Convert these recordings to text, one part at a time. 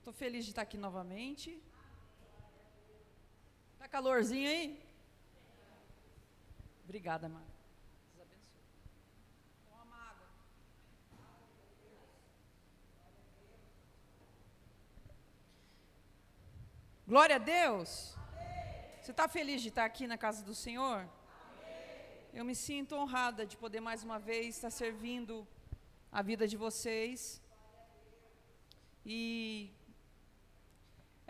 Estou feliz de estar aqui novamente. Tá calorzinho aí? Obrigada, Marcos. Deus abençoe. Toma uma água. Glória a Deus. Você está feliz de estar aqui na casa do Senhor? Eu me sinto honrada de poder mais uma vez estar servindo a vida de vocês. E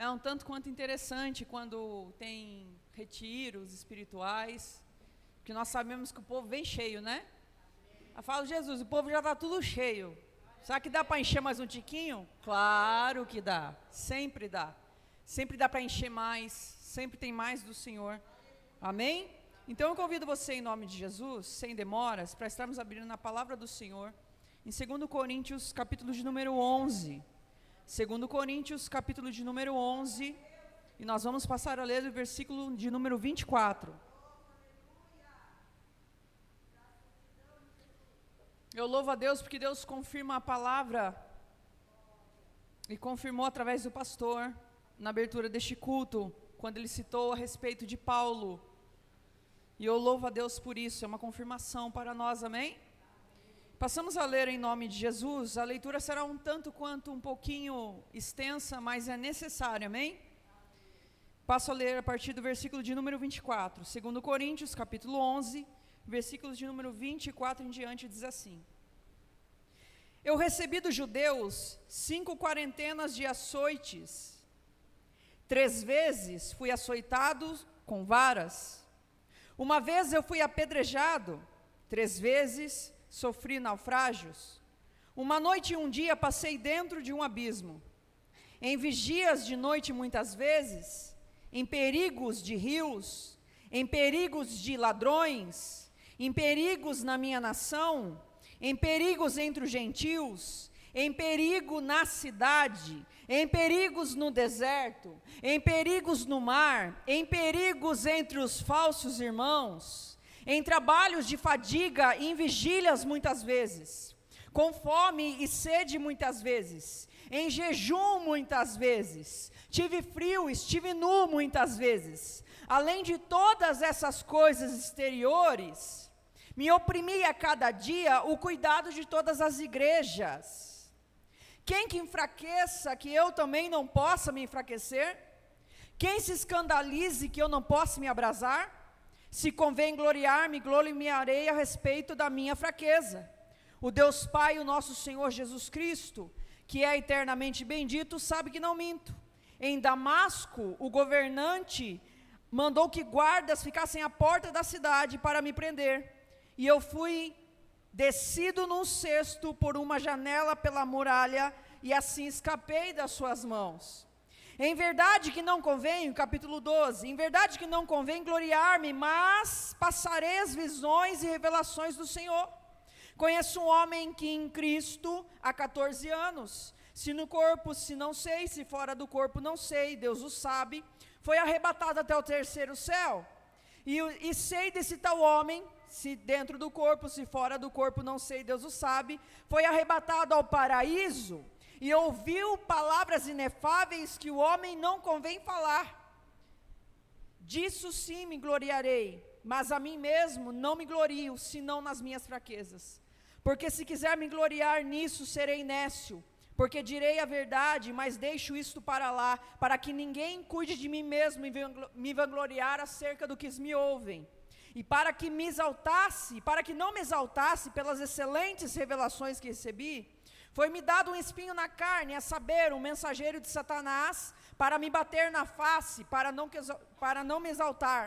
é um tanto quanto interessante quando tem retiros espirituais, que nós sabemos que o povo vem cheio, né? Eu falo, Jesus, o povo já está tudo cheio. Será que dá para encher mais um tiquinho? Claro que dá, sempre dá. Sempre dá para encher mais, sempre tem mais do Senhor. Amém? Então eu convido você em nome de Jesus, sem demoras, para estarmos abrindo na palavra do Senhor, em 2 Coríntios, capítulo de número 11. 2 Coríntios, capítulo de número 11, e nós vamos passar a ler o versículo de número 24. Eu louvo a Deus porque Deus confirma a palavra, e confirmou através do pastor, na abertura deste culto, quando ele citou a respeito de Paulo, e eu louvo a Deus por isso, é uma confirmação para nós, amém? Passamos a ler em nome de Jesus. A leitura será um tanto quanto um pouquinho extensa, mas é necessária, amém? Passo a ler a partir do versículo de número 24, 2 Coríntios, capítulo 11, versículos de número 24 em diante, diz assim: Eu recebi dos judeus 5 quarentenas de açoites, 3 vezes fui açoitado com varas, uma vez eu fui apedrejado, 3 vezes sofri naufrágios. Uma noite e um dia passei dentro de um abismo. Em vigias de noite muitas vezes, em perigos de rios, em perigos de ladrões, em perigos na minha nação, em perigos entre os gentios, em perigo na cidade, em perigos no deserto, em perigos no mar, em perigos entre os falsos irmãos, em trabalhos de fadiga e em vigílias muitas vezes, com fome e sede muitas vezes, em jejum muitas vezes, tive frio, estive nu muitas vezes. Além de todas essas coisas exteriores, me oprimia a cada dia o cuidado de todas as igrejas. Quem que enfraqueça, que eu também não possa me enfraquecer? Quem se escandalize, que eu não possa me abrasar? Se convém gloriar-me, gloriarei a respeito da minha fraqueza. O Deus Pai, o nosso Senhor Jesus Cristo, que é eternamente bendito, sabe que não minto. Em Damasco, o governante mandou que guardas ficassem à porta da cidade para me prender. E eu fui descido num cesto por uma janela pela muralha, e assim escapei das suas mãos. Em verdade que não convém, capítulo 12, em verdade que não convém gloriar-me, mas passarei as visões e revelações do Senhor. Conheço um homem que em Cristo há 14 anos, se no corpo, se não sei, se fora do corpo, não sei, Deus o sabe, foi arrebatado até o 3º céu. E sei desse tal homem, se dentro do corpo, se fora do corpo, não sei, Deus o sabe, foi arrebatado ao paraíso, e ouviu palavras inefáveis que o homem não convém falar. Disso sim me gloriarei, mas a mim mesmo não me glorio, senão nas minhas fraquezas. Porque se quiser me gloriar nisso, serei nécio, porque direi a verdade, mas deixo isto para lá, para que ninguém cuide de mim mesmo e me vangloriar acerca do que me ouvem. E para que não me exaltasse pelas excelentes revelações que recebi, foi-me dado um espinho na carne, a saber, um mensageiro de Satanás, para me bater na face, para não me exaltar,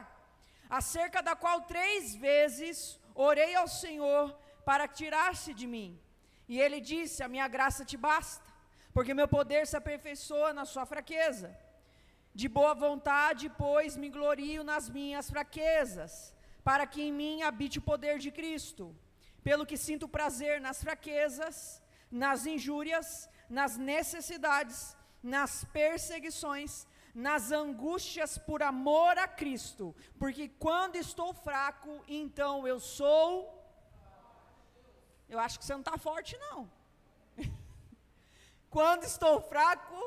acerca da qual 3 vezes orei ao Senhor para tirar-se de mim. E ele disse: a minha graça te basta, porque meu poder se aperfeiçoa na sua fraqueza. De boa vontade, pois, me glorio nas minhas fraquezas, para que em mim habite o poder de Cristo. Pelo que sinto prazer nas fraquezas, nas injúrias, nas necessidades, nas perseguições, nas angústias por amor a Cristo, porque quando estou fraco, então eu sou... Eu acho que você não está forte não. Quando estou fraco,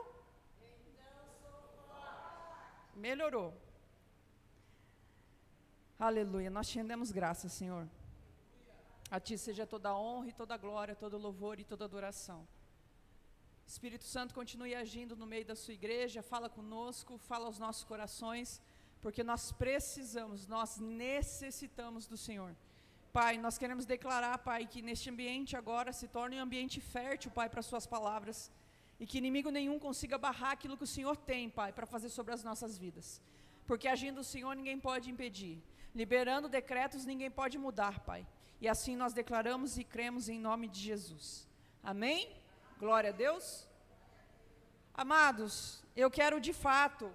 Melhorou. Aleluia, nós te rendemos graças, Senhor. A Ti seja toda a honra e toda a glória, todo o louvor e toda a adoração. Espírito Santo, continue agindo no meio da sua igreja, fala conosco, fala aos nossos corações, porque nós precisamos, nós necessitamos do Senhor. Pai, nós queremos declarar, Pai, que neste ambiente agora se torne um ambiente fértil, Pai, para as suas palavras, e que inimigo nenhum consiga barrar aquilo que o Senhor tem, Pai, para fazer sobre as nossas vidas, porque agindo o Senhor ninguém pode impedir, liberando decretos ninguém pode mudar, Pai, e assim nós declaramos e cremos em nome de Jesus, amém? Glória a Deus. Amados, eu quero de fato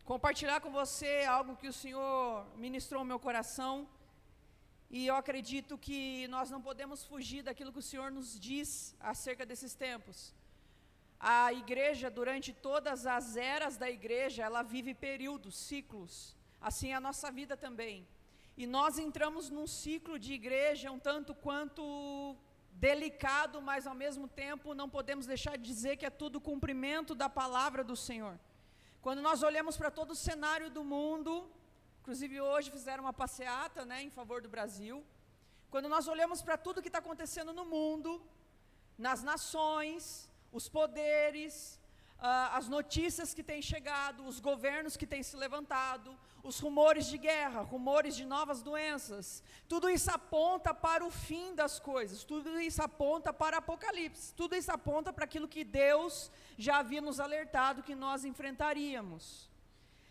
compartilhar com você algo que o Senhor ministrou no meu coração, e eu acredito que nós não podemos fugir daquilo que o Senhor nos diz acerca desses tempos. A igreja, durante todas as eras da igreja, ela vive períodos, ciclos, assim é a nossa vida também, e nós entramos num ciclo de igreja um tanto quanto delicado, mas ao mesmo tempo não podemos deixar de dizer que é tudo cumprimento da palavra do Senhor. Quando nós olhamos para todo o cenário do mundo, inclusive hoje fizeram uma passeata, né, em favor do Brasil, quando nós olhamos para tudo que está acontecendo no mundo, nas nações, os poderes, as notícias que têm chegado, os governos que têm se levantado, os rumores de guerra, rumores de novas doenças, tudo isso aponta para o fim das coisas, tudo isso aponta para o Apocalipse, tudo isso aponta para aquilo que Deus já havia nos alertado que nós enfrentaríamos.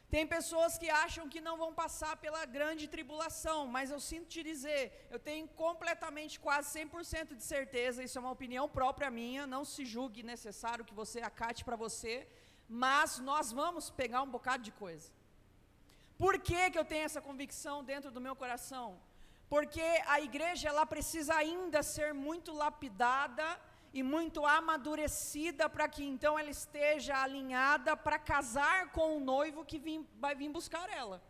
Tem pessoas que acham que não vão passar pela grande tribulação, mas eu sinto te dizer, eu tenho completamente, quase 100% de certeza, isso é uma opinião própria minha, não se julgue necessário que você acate para você, mas nós vamos pegar um bocado de coisa. Por que que eu tenho essa convicção dentro do meu coração? Porque a igreja, ela precisa ainda ser muito lapidada e muito amadurecida, para que então ela esteja alinhada para casar com o noivo que vai vir buscar ela.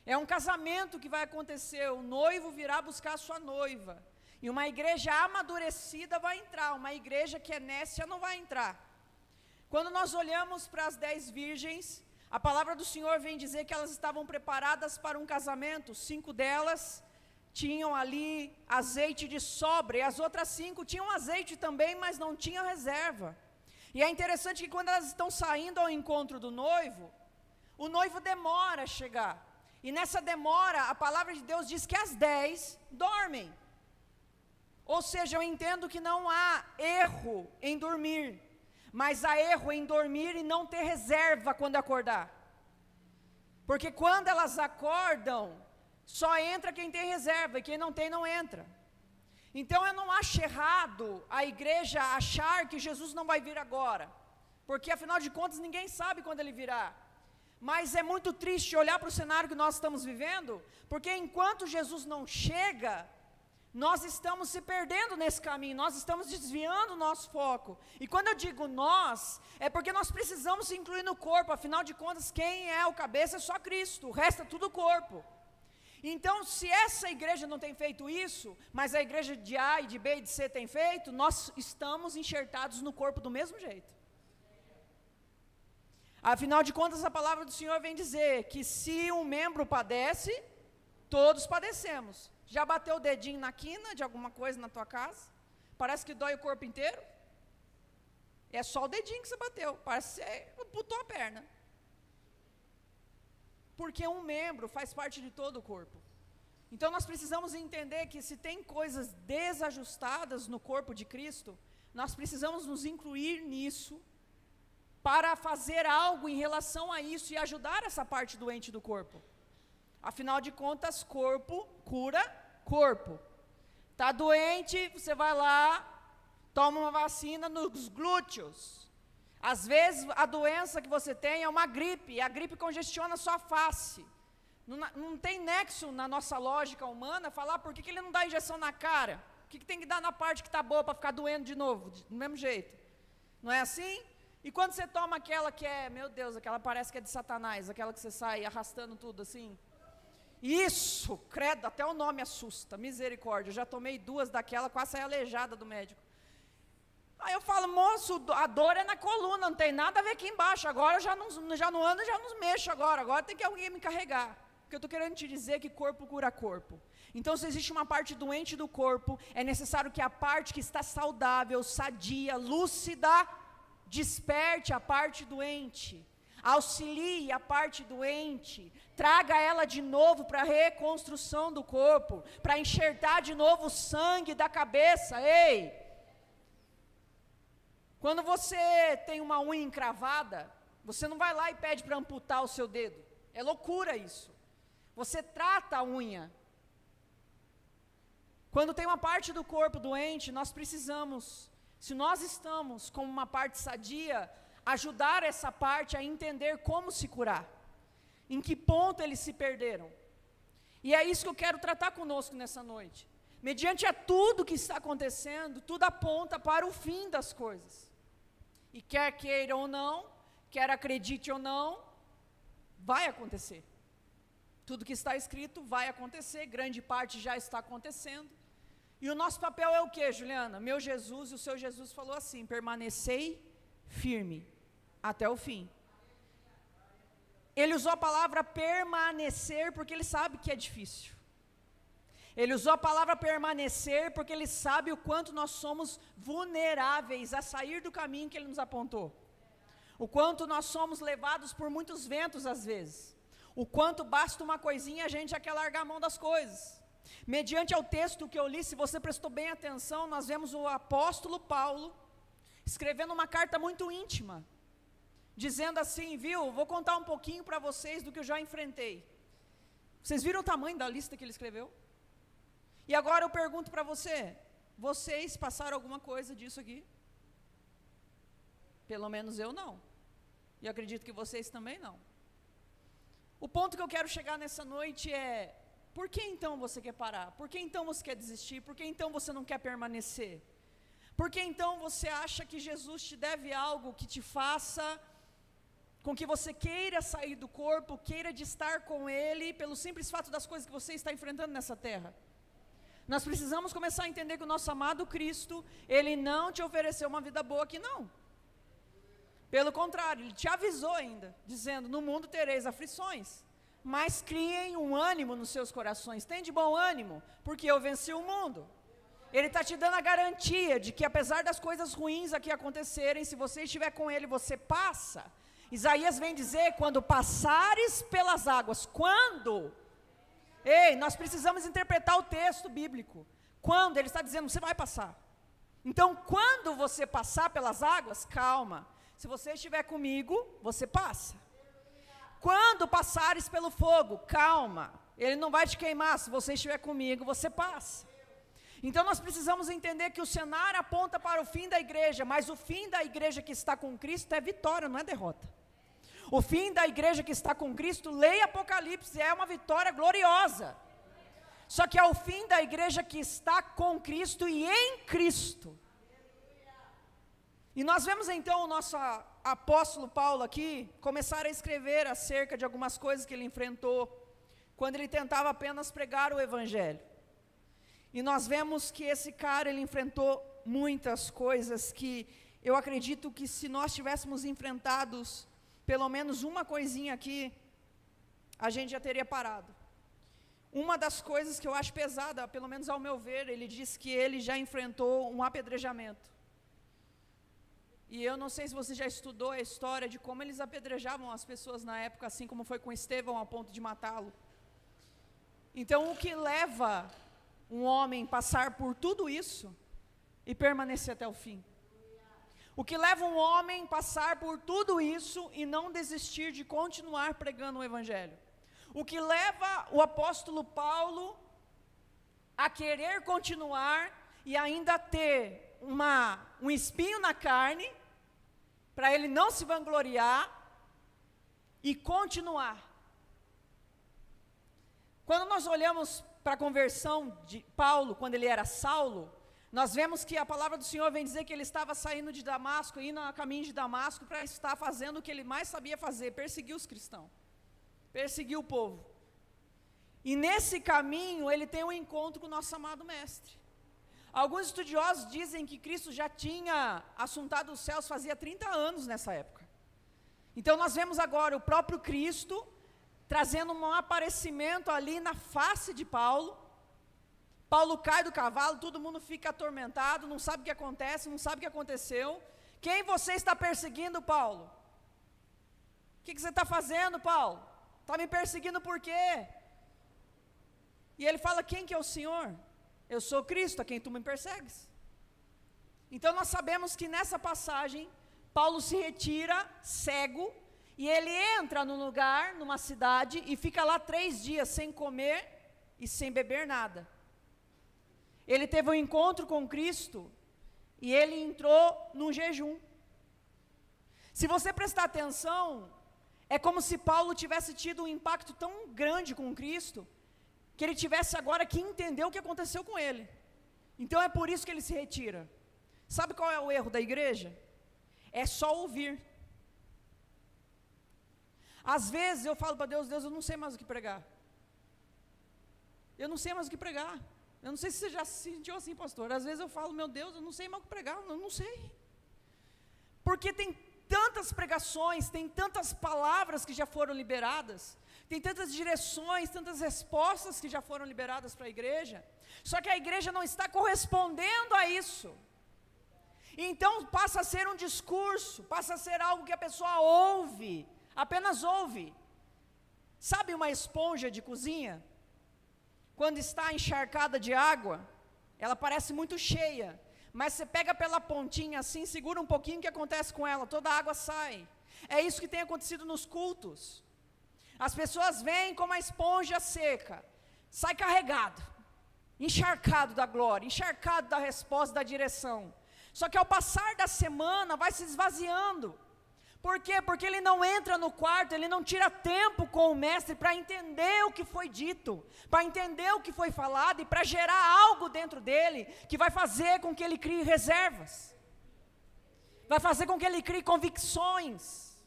É um casamento que vai acontecer, o noivo virá buscar a sua noiva, e uma igreja amadurecida vai entrar, uma igreja que é nécia não vai entrar. Quando nós olhamos para as 10 virgens, a palavra do Senhor vem dizer que elas estavam preparadas para um casamento, 5 delas tinham ali azeite de sobra, e as outras 5 tinham azeite também, mas não tinham reserva. E é interessante que quando elas estão saindo ao encontro do noivo, o noivo demora a chegar, e nessa demora, a palavra de Deus diz que as 10 dormem. Ou seja, eu entendo que não há erro em dormir, mas há erro em dormir e não ter reserva quando acordar, porque quando elas acordam, só entra quem tem reserva, e quem não tem, não entra. Então eu não acho errado a igreja achar que Jesus não vai vir agora, porque afinal de contas ninguém sabe quando ele virá. Mas é muito triste olhar para o cenário que nós estamos vivendo, porque enquanto Jesus não chega, nós estamos se perdendo nesse caminho, nós estamos desviando o nosso foco. E quando eu digo nós, é porque nós precisamos se incluir no corpo, afinal de contas quem é o cabeça é só Cristo, o resto é tudo corpo. Então, se essa igreja não tem feito isso, mas a igreja de A e de B e de C tem feito, nós estamos enxertados no corpo do mesmo jeito. Afinal de contas, a palavra do Senhor vem dizer que se um membro padece, todos padecemos. Já bateu o dedinho na quina de alguma coisa na tua casa? Parece que dói o corpo inteiro? É só o dedinho que você bateu, parece que você amputou a perna. Porque um membro faz parte de todo o corpo. Então nós precisamos entender que se tem coisas desajustadas no corpo de Cristo, nós precisamos nos incluir nisso, para fazer algo em relação a isso e ajudar essa parte doente do corpo. Afinal de contas, corpo cura corpo. Está doente, você vai lá, toma uma vacina nos glúteos. Às vezes a doença que você tem é uma gripe, e a gripe congestiona a sua face. Não tem nexo na nossa lógica humana falar por que ele não dá injeção na cara. O que tem que dar na parte que está boa para ficar doendo de novo, do mesmo jeito. Não é assim? E quando você toma aquela que é, meu Deus, aquela parece que é de Satanás, aquela que você sai arrastando tudo assim. Isso, credo, até o nome assusta, misericórdia. Eu já tomei 2 daquela, quase saí aleijada do médico. Aí eu falo, moço, moço, a dor é na coluna, não tem nada a ver aqui embaixo, agora eu já não ando, já não mexo agora tem que alguém me carregar. Porque eu estou querendo te dizer que corpo cura corpo. Então, se existe uma parte doente do corpo, é necessário que a parte que está saudável, sadia, lúcida, desperte a parte doente, auxilie a parte doente, traga ela de novo para a reconstrução do corpo, para enxertar de novo o sangue da cabeça. Ei! Quando você tem uma unha encravada, você não vai lá e pede para amputar o seu dedo. É loucura isso. Você trata a unha. Quando tem uma parte do corpo doente, nós precisamos, se nós estamos com uma parte sadia, ajudar essa parte a entender como se curar, em que ponto eles se perderam. E é isso que eu quero tratar conosco nessa noite. Mediante a tudo que está acontecendo, tudo aponta para o fim das coisas. E quer queira ou não, quer acredite ou não, vai acontecer. Tudo que está escrito vai acontecer, grande parte já está acontecendo. E o nosso papel é o que, Juliana? Meu Jesus e o seu Jesus falou assim: permanecei firme até o fim. Ele usou a palavra permanecer porque ele sabe que é difícil. Ele usou a palavra permanecer porque ele sabe o quanto nós somos vulneráveis a sair do caminho que ele nos apontou. O quanto nós somos levados por muitos ventos às vezes. O quanto basta uma coisinha e a gente já quer largar a mão das coisas. Mediante ao texto que eu li, se você prestou bem atenção, nós vemos o apóstolo Paulo escrevendo uma carta muito íntima, dizendo assim, viu, vou contar um pouquinho para vocês do que eu já enfrentei. Vocês viram o tamanho da lista que ele escreveu? E agora eu pergunto para você, vocês passaram alguma coisa disso aqui? Pelo menos eu não. E eu acredito que vocês também não. O ponto que eu quero chegar nessa noite é, por que então você quer parar? Por que então você quer desistir? Por que então você não quer permanecer? Por que então você acha que Jesus te deve algo que te faça com que você queira sair do corpo, queira de estar com Ele, pelo simples fato das coisas que você está enfrentando nessa terra? Nós precisamos começar a entender que o nosso amado Cristo, Ele não te ofereceu uma vida boa aqui não. Pelo contrário, Ele te avisou ainda, dizendo, no mundo tereis aflições, mas criem um ânimo nos seus corações, tem de bom ânimo, porque eu venci o mundo. Ele está te dando a garantia de que apesar das coisas ruins aqui acontecerem, se você estiver com Ele, você passa. Isaías vem dizer, quando passares pelas águas, quando? Ei, nós precisamos interpretar o texto bíblico. Quando? Ele está dizendo, você vai passar. Então, quando você passar pelas águas, calma. Se você estiver comigo, você passa. Quando passares pelo fogo, calma. Ele não vai te queimar, se você estiver comigo, você passa. Então nós precisamos entender que o cenário aponta para o fim da igreja, mas o fim da igreja que está com Cristo é vitória, não é derrota. O fim da igreja que está com Cristo, leia Apocalipse, é uma vitória gloriosa. Só que é o fim da igreja que está com Cristo e em Cristo. E nós vemos então o nosso apóstolo Paulo aqui começar a escrever acerca de algumas coisas que ele enfrentou, quando ele tentava apenas pregar o evangelho. E nós vemos que esse cara, ele enfrentou muitas coisas que eu acredito que se nós tivéssemos enfrentados pelo menos uma coisinha aqui, a gente já teria parado. Uma das coisas que eu acho pesada, pelo menos ao meu ver, ele diz que ele já enfrentou um apedrejamento. E eu não sei se você já estudou a história de como eles apedrejavam as pessoas na época, assim como foi com Estevão, a ponto de matá-lo. Então, o que leva um homem passar por tudo isso e permanecer até o fim? O que leva um homem passar por tudo isso e não desistir de continuar pregando o evangelho? O que leva o apóstolo Paulo a querer continuar e ainda ter um espinho na carne, para ele não se vangloriar e continuar? Quando nós olhamos para a conversão de Paulo, quando ele era Saulo, nós vemos que a palavra do Senhor vem dizer que ele estava saindo de Damasco, indo a caminho de Damasco, para estar fazendo o que ele mais sabia fazer, perseguir os cristãos, perseguir o povo. E nesse caminho, ele tem um encontro com o nosso amado mestre. Alguns estudiosos dizem que Cristo já tinha assuntado os céus fazia 30 anos nessa época. Então nós vemos agora o próprio Cristo trazendo um aparecimento ali na face de Paulo. Paulo cai do cavalo, todo mundo fica atormentado, não sabe o que acontece, não sabe o que aconteceu. Quem você está perseguindo, Paulo? O que você está fazendo, Paulo? Está me perseguindo por quê? E ele fala, quem que é o Senhor? Eu sou Cristo, a quem tu me persegues. Então nós sabemos que nessa passagem, Paulo se retira cego, e ele entra num lugar, numa cidade, e fica lá 3 dias sem comer e sem beber nada. Ele teve um encontro com Cristo, e ele entrou num jejum. Se você prestar atenção, é como se Paulo tivesse tido um impacto tão grande com Cristo, que ele tivesse agora que entender o que aconteceu com ele. Então é por isso que ele se retira. Sabe qual é o erro da igreja? É só ouvir. Às vezes eu falo para Deus, Deus, eu não sei mais o que pregar. Eu não sei mais o que pregar. Eu não sei se você já se sentiu assim, pastor. Às vezes eu falo, meu Deus, eu não sei mais o que pregar, eu não sei. Porque tem tantas pregações, tem tantas palavras que já foram liberadas, tem tantas direções, tantas respostas que já foram liberadas para a igreja, só que a igreja não está correspondendo a isso. Então passa a ser um discurso, passa a ser algo que a pessoa ouve, apenas ouve. Sabe uma esponja de cozinha? Quando está encharcada de água, ela parece muito cheia, mas você pega pela pontinha assim, segura um pouquinho, o que acontece com ela? Toda a água sai. É isso que tem acontecido nos cultos. As pessoas vêm como uma esponja seca, sai carregado, encharcado da glória, encharcado da resposta, da direção. Só que ao passar da semana, vai se esvaziando. Por quê? Porque ele não entra no quarto, ele não tira tempo com o mestre para entender o que foi dito, para entender o que foi falado e para gerar algo dentro dele que vai fazer com que ele crie reservas, vai fazer com que ele crie convicções,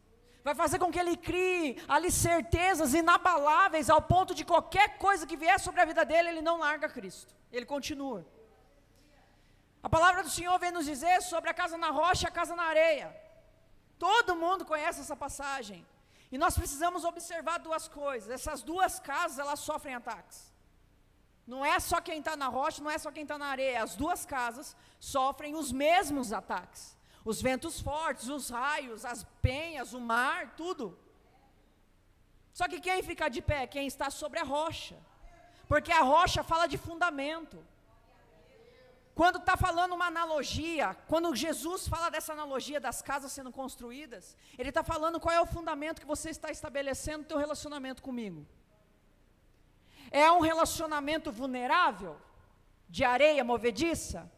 vai fazer com que ele crie ali certezas inabaláveis ao ponto de qualquer coisa que vier sobre a vida dele, ele não larga Cristo, ele continua. A palavra do Senhor vem nos dizer sobre a casa na rocha e a casa na areia. Todo mundo conhece essa passagem. E nós precisamos observar 2 coisas. Essas 2 casas, elas sofrem ataques. Não é só quem está na rocha, não é só quem está na areia. As 2 casas sofrem os mesmos ataques. Os ventos fortes, os raios, as penhas, o mar, tudo. Só que quem fica de pé? Quem está sobre a rocha. Porque a rocha fala de fundamento. Quando está falando uma analogia, quando Jesus fala dessa analogia das casas sendo construídas, ele está falando qual é o fundamento que você está estabelecendo no teu relacionamento comigo. É um relacionamento vulnerável, de areia movediça?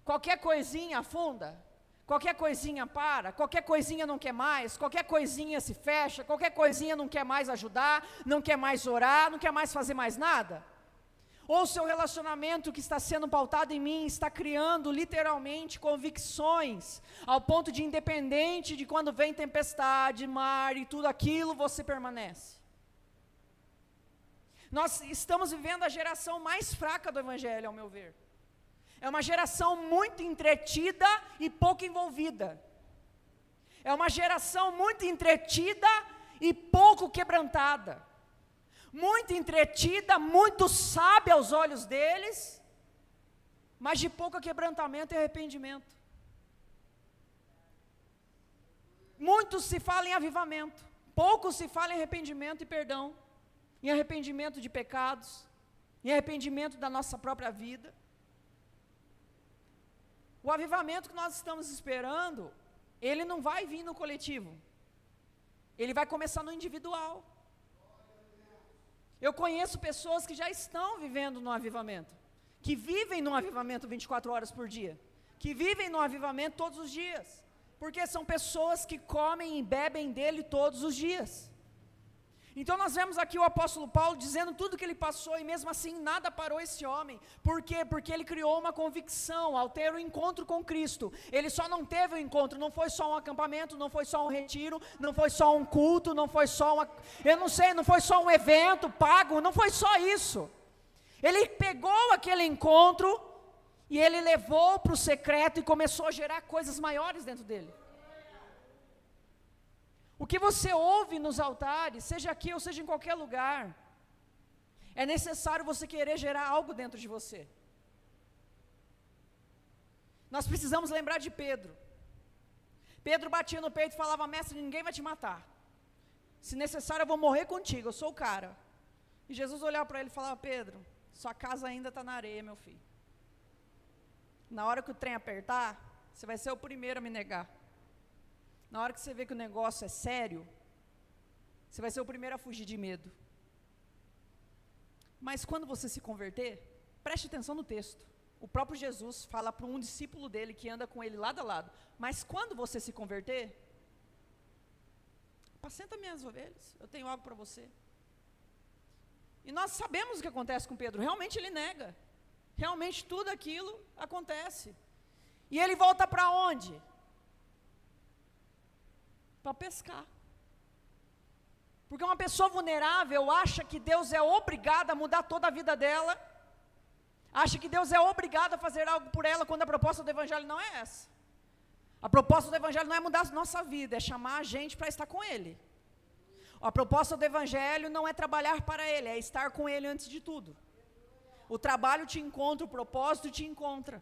Qualquer coisinha afunda, qualquer coisinha para, qualquer coisinha não quer mais, qualquer coisinha se fecha, qualquer coisinha não quer mais ajudar, não quer mais orar, não quer mais fazer mais nada? Ou seu relacionamento que está sendo pautado em mim está criando literalmente convicções, ao ponto de independente de quando vem tempestade, mar e tudo aquilo, você permanece. Nós estamos vivendo a geração mais fraca do Evangelho, ao meu ver. É uma geração muito entretida e pouco envolvida. É uma geração muito entretida e pouco quebrantada. Muito entretida, muito sábia aos olhos deles, mas de pouco quebrantamento e arrependimento. Muito se fala em avivamento, pouco se fala em arrependimento e perdão, em arrependimento de pecados, em arrependimento da nossa própria vida. O avivamento que nós estamos esperando, ele não vai vir no coletivo, ele vai começar no individual. Eu conheço pessoas que já estão vivendo no avivamento, que vivem no avivamento 24 horas por dia, que vivem no avivamento todos os dias, porque são pessoas que comem e bebem dele todos os dias. Então nós vemos aqui o apóstolo Paulo dizendo tudo que ele passou, e mesmo assim nada parou esse homem. Por quê? Porque ele criou uma convicção ao ter um encontro com Cristo. Ele só não teve um encontro, não foi só um acampamento, não foi só um retiro, não foi só um culto, não foi só não foi só um evento pago, não foi só isso. Ele pegou aquele encontro E ele levou para o secreto e começou a gerar coisas maiores dentro dele. O que você ouve nos altares, seja aqui ou seja em qualquer lugar, é necessário você querer gerar algo dentro de você. Nós precisamos lembrar de Pedro. Pedro batia no peito e falava: mestre, ninguém vai te matar. Se necessário eu vou morrer contigo, eu sou o cara. E Jesus olhava para ele e falava: Pedro, sua casa ainda está na areia, meu filho. Na hora que o trem apertar, você vai ser o primeiro a me negar. Na hora que você vê que o negócio é sério, você vai ser o primeiro a fugir de medo. Mas quando você se converter, preste atenção no texto. O próprio Jesus fala para um discípulo dele que anda com ele lado a lado: mas quando você se converter, apacenta minhas ovelhas, eu tenho algo para você. E nós sabemos o que acontece com Pedro. Realmente ele nega. Realmente tudo aquilo acontece. E ele volta para onde? Para pescar. Porque uma pessoa vulnerável acha que Deus é obrigado a mudar toda a vida dela. Acha que Deus é obrigado a fazer algo por ela, quando a proposta do Evangelho não é essa. A proposta do Evangelho não é mudar a nossa vida, é chamar a gente para estar com Ele. A proposta do Evangelho não é trabalhar para Ele, é estar com Ele antes de tudo. O trabalho te encontra, o propósito te encontra.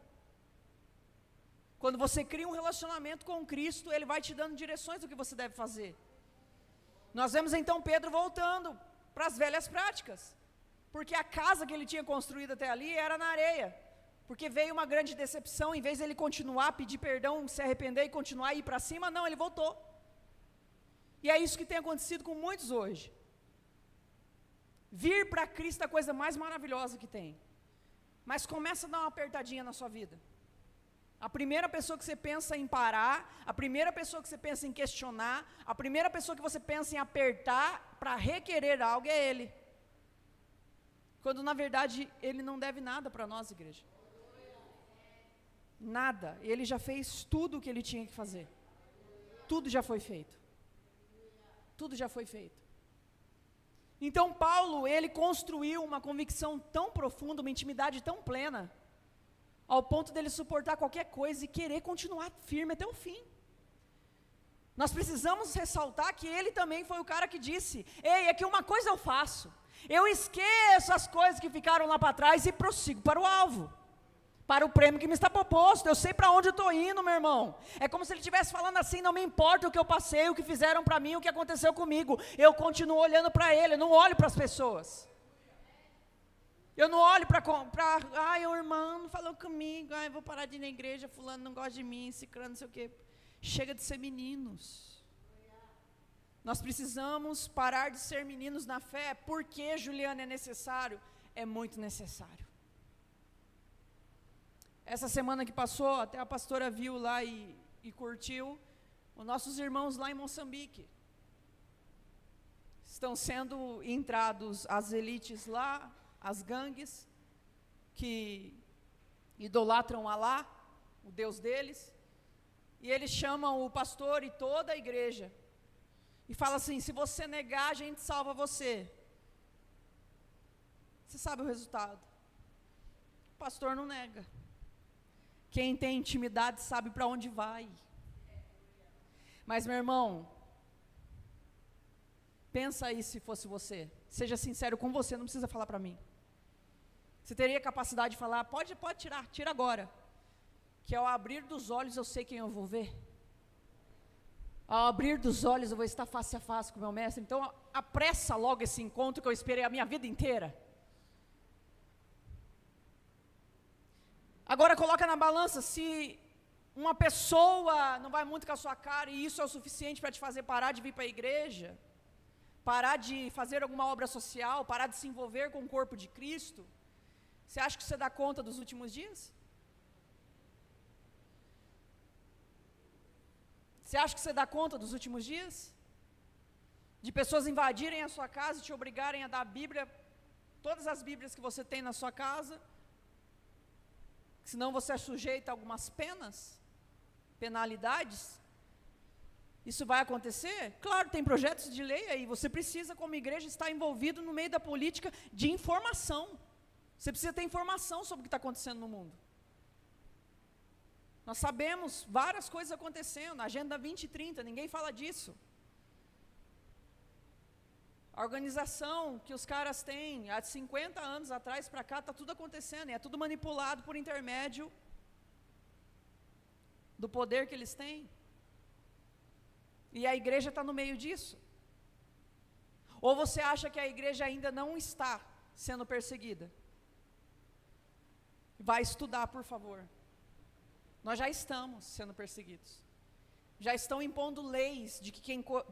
Quando você cria um relacionamento com Cristo, Ele vai te dando direções do que você deve fazer. Nós vemos então Pedro voltando para as velhas práticas. Porque a casa que ele tinha construído até ali era na areia. Porque veio uma grande decepção, em vez de ele continuar, pedir perdão, se arrepender e continuar a ir para cima, não, ele voltou. E é isso que tem acontecido com muitos hoje. Vir para Cristo é a coisa mais maravilhosa que tem. Mas começa a dar uma apertadinha na sua vida. A primeira pessoa que você pensa em parar, a primeira pessoa que você pensa em questionar, a primeira pessoa que você pensa em apertar para requerer algo é Ele. Quando na verdade Ele não deve nada para nós, igreja. Nada. Ele já fez tudo o que Ele tinha que fazer. Tudo já foi feito. Tudo já foi feito. Então Paulo, ele construiu uma convicção tão profunda, uma intimidade tão plena, ao ponto dele suportar qualquer coisa e querer continuar firme até o fim. Nós precisamos ressaltar que ele também foi o cara que disse: ei, é que uma coisa eu faço, eu esqueço as coisas que ficaram lá para trás e prossigo para o alvo, para o prêmio que me está proposto. Eu sei para onde eu estou indo, meu irmão. É como se ele estivesse falando assim: não me importa o que eu passei, o que fizeram para mim, o que aconteceu comigo, eu continuo olhando para ele, eu não olho para as pessoas. Eu não olho para, ai, o irmão não falou comigo, ai, eu vou parar de ir na igreja, fulano não gosta de mim, ciclano não sei o quê. Chega de ser meninos. Nós precisamos parar de ser meninos na fé. Por que, Juliana, é necessário? É muito necessário. Essa semana que passou, até a pastora viu lá e curtiu, os nossos irmãos lá em Moçambique estão sendo entrados as elites lá, as gangues, que idolatram Alá, o Deus deles, e eles chamam o pastor e toda a igreja, e falam assim: se você negar, a gente salva você. Você sabe o resultado. O pastor não nega. Quem tem intimidade sabe para onde vai. Mas, meu irmão, pensa aí se fosse você. Seja sincero com você, não precisa falar para mim. Você teria capacidade de falar: pode tirar, tira agora. Que ao abrir dos olhos eu sei quem eu vou ver. Ao abrir dos olhos eu vou estar face a face com o meu mestre. Então apressa logo esse encontro que eu esperei a minha vida inteira. Agora coloca na balança, se uma pessoa não vai muito com a sua cara e isso é o suficiente para te fazer parar de vir para a igreja, parar de fazer alguma obra social, parar de se envolver com o corpo de Cristo, você acha que você dá conta dos últimos dias? Você acha que você dá conta dos últimos dias? De pessoas invadirem a sua casa e te obrigarem a dar a Bíblia, todas as Bíblias que você tem na sua casa, senão você é sujeito a algumas penalidades. Isso vai acontecer? Claro, tem projetos de lei aí, você precisa como igreja estar envolvido no meio da política de informação. Você precisa ter informação sobre o que está acontecendo no mundo. Nós sabemos várias coisas acontecendo, a Agenda 2030, ninguém fala disso. A organização que os caras têm, há 50 anos atrás para cá, está tudo acontecendo, e é tudo manipulado por intermédio do poder que eles têm. E a igreja está no meio disso. Ou você acha que a igreja ainda não está sendo perseguida? Vai estudar, por favor. Nós já estamos sendo perseguidos. Já estão impondo leis de que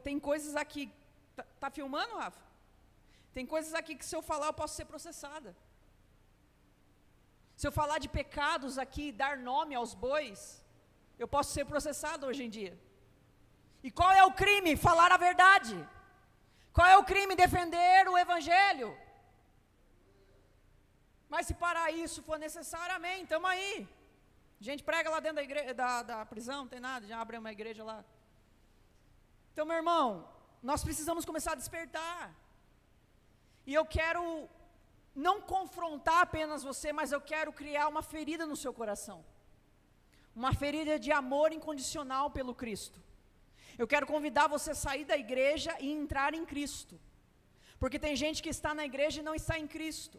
tem coisas aqui. Tá filmando, Rafa? Tem coisas aqui que se eu falar eu posso ser processada. Se eu falar de pecados aqui, dar nome aos bois, eu posso ser processado hoje em dia. E qual é o crime? Falar a verdade. Qual é o crime? Defender o evangelho. Mas se para isso for necessário, amém, estamos aí. A gente prega lá dentro da igreja, da prisão, não tem nada, já abre uma igreja lá. Então, meu irmão, nós precisamos começar a despertar. E eu quero não confrontar apenas você, mas eu quero criar uma ferida no seu coração. Uma ferida de amor incondicional pelo Cristo. Eu quero convidar você a sair da igreja e entrar em Cristo. Porque tem gente que está na igreja e não está em Cristo.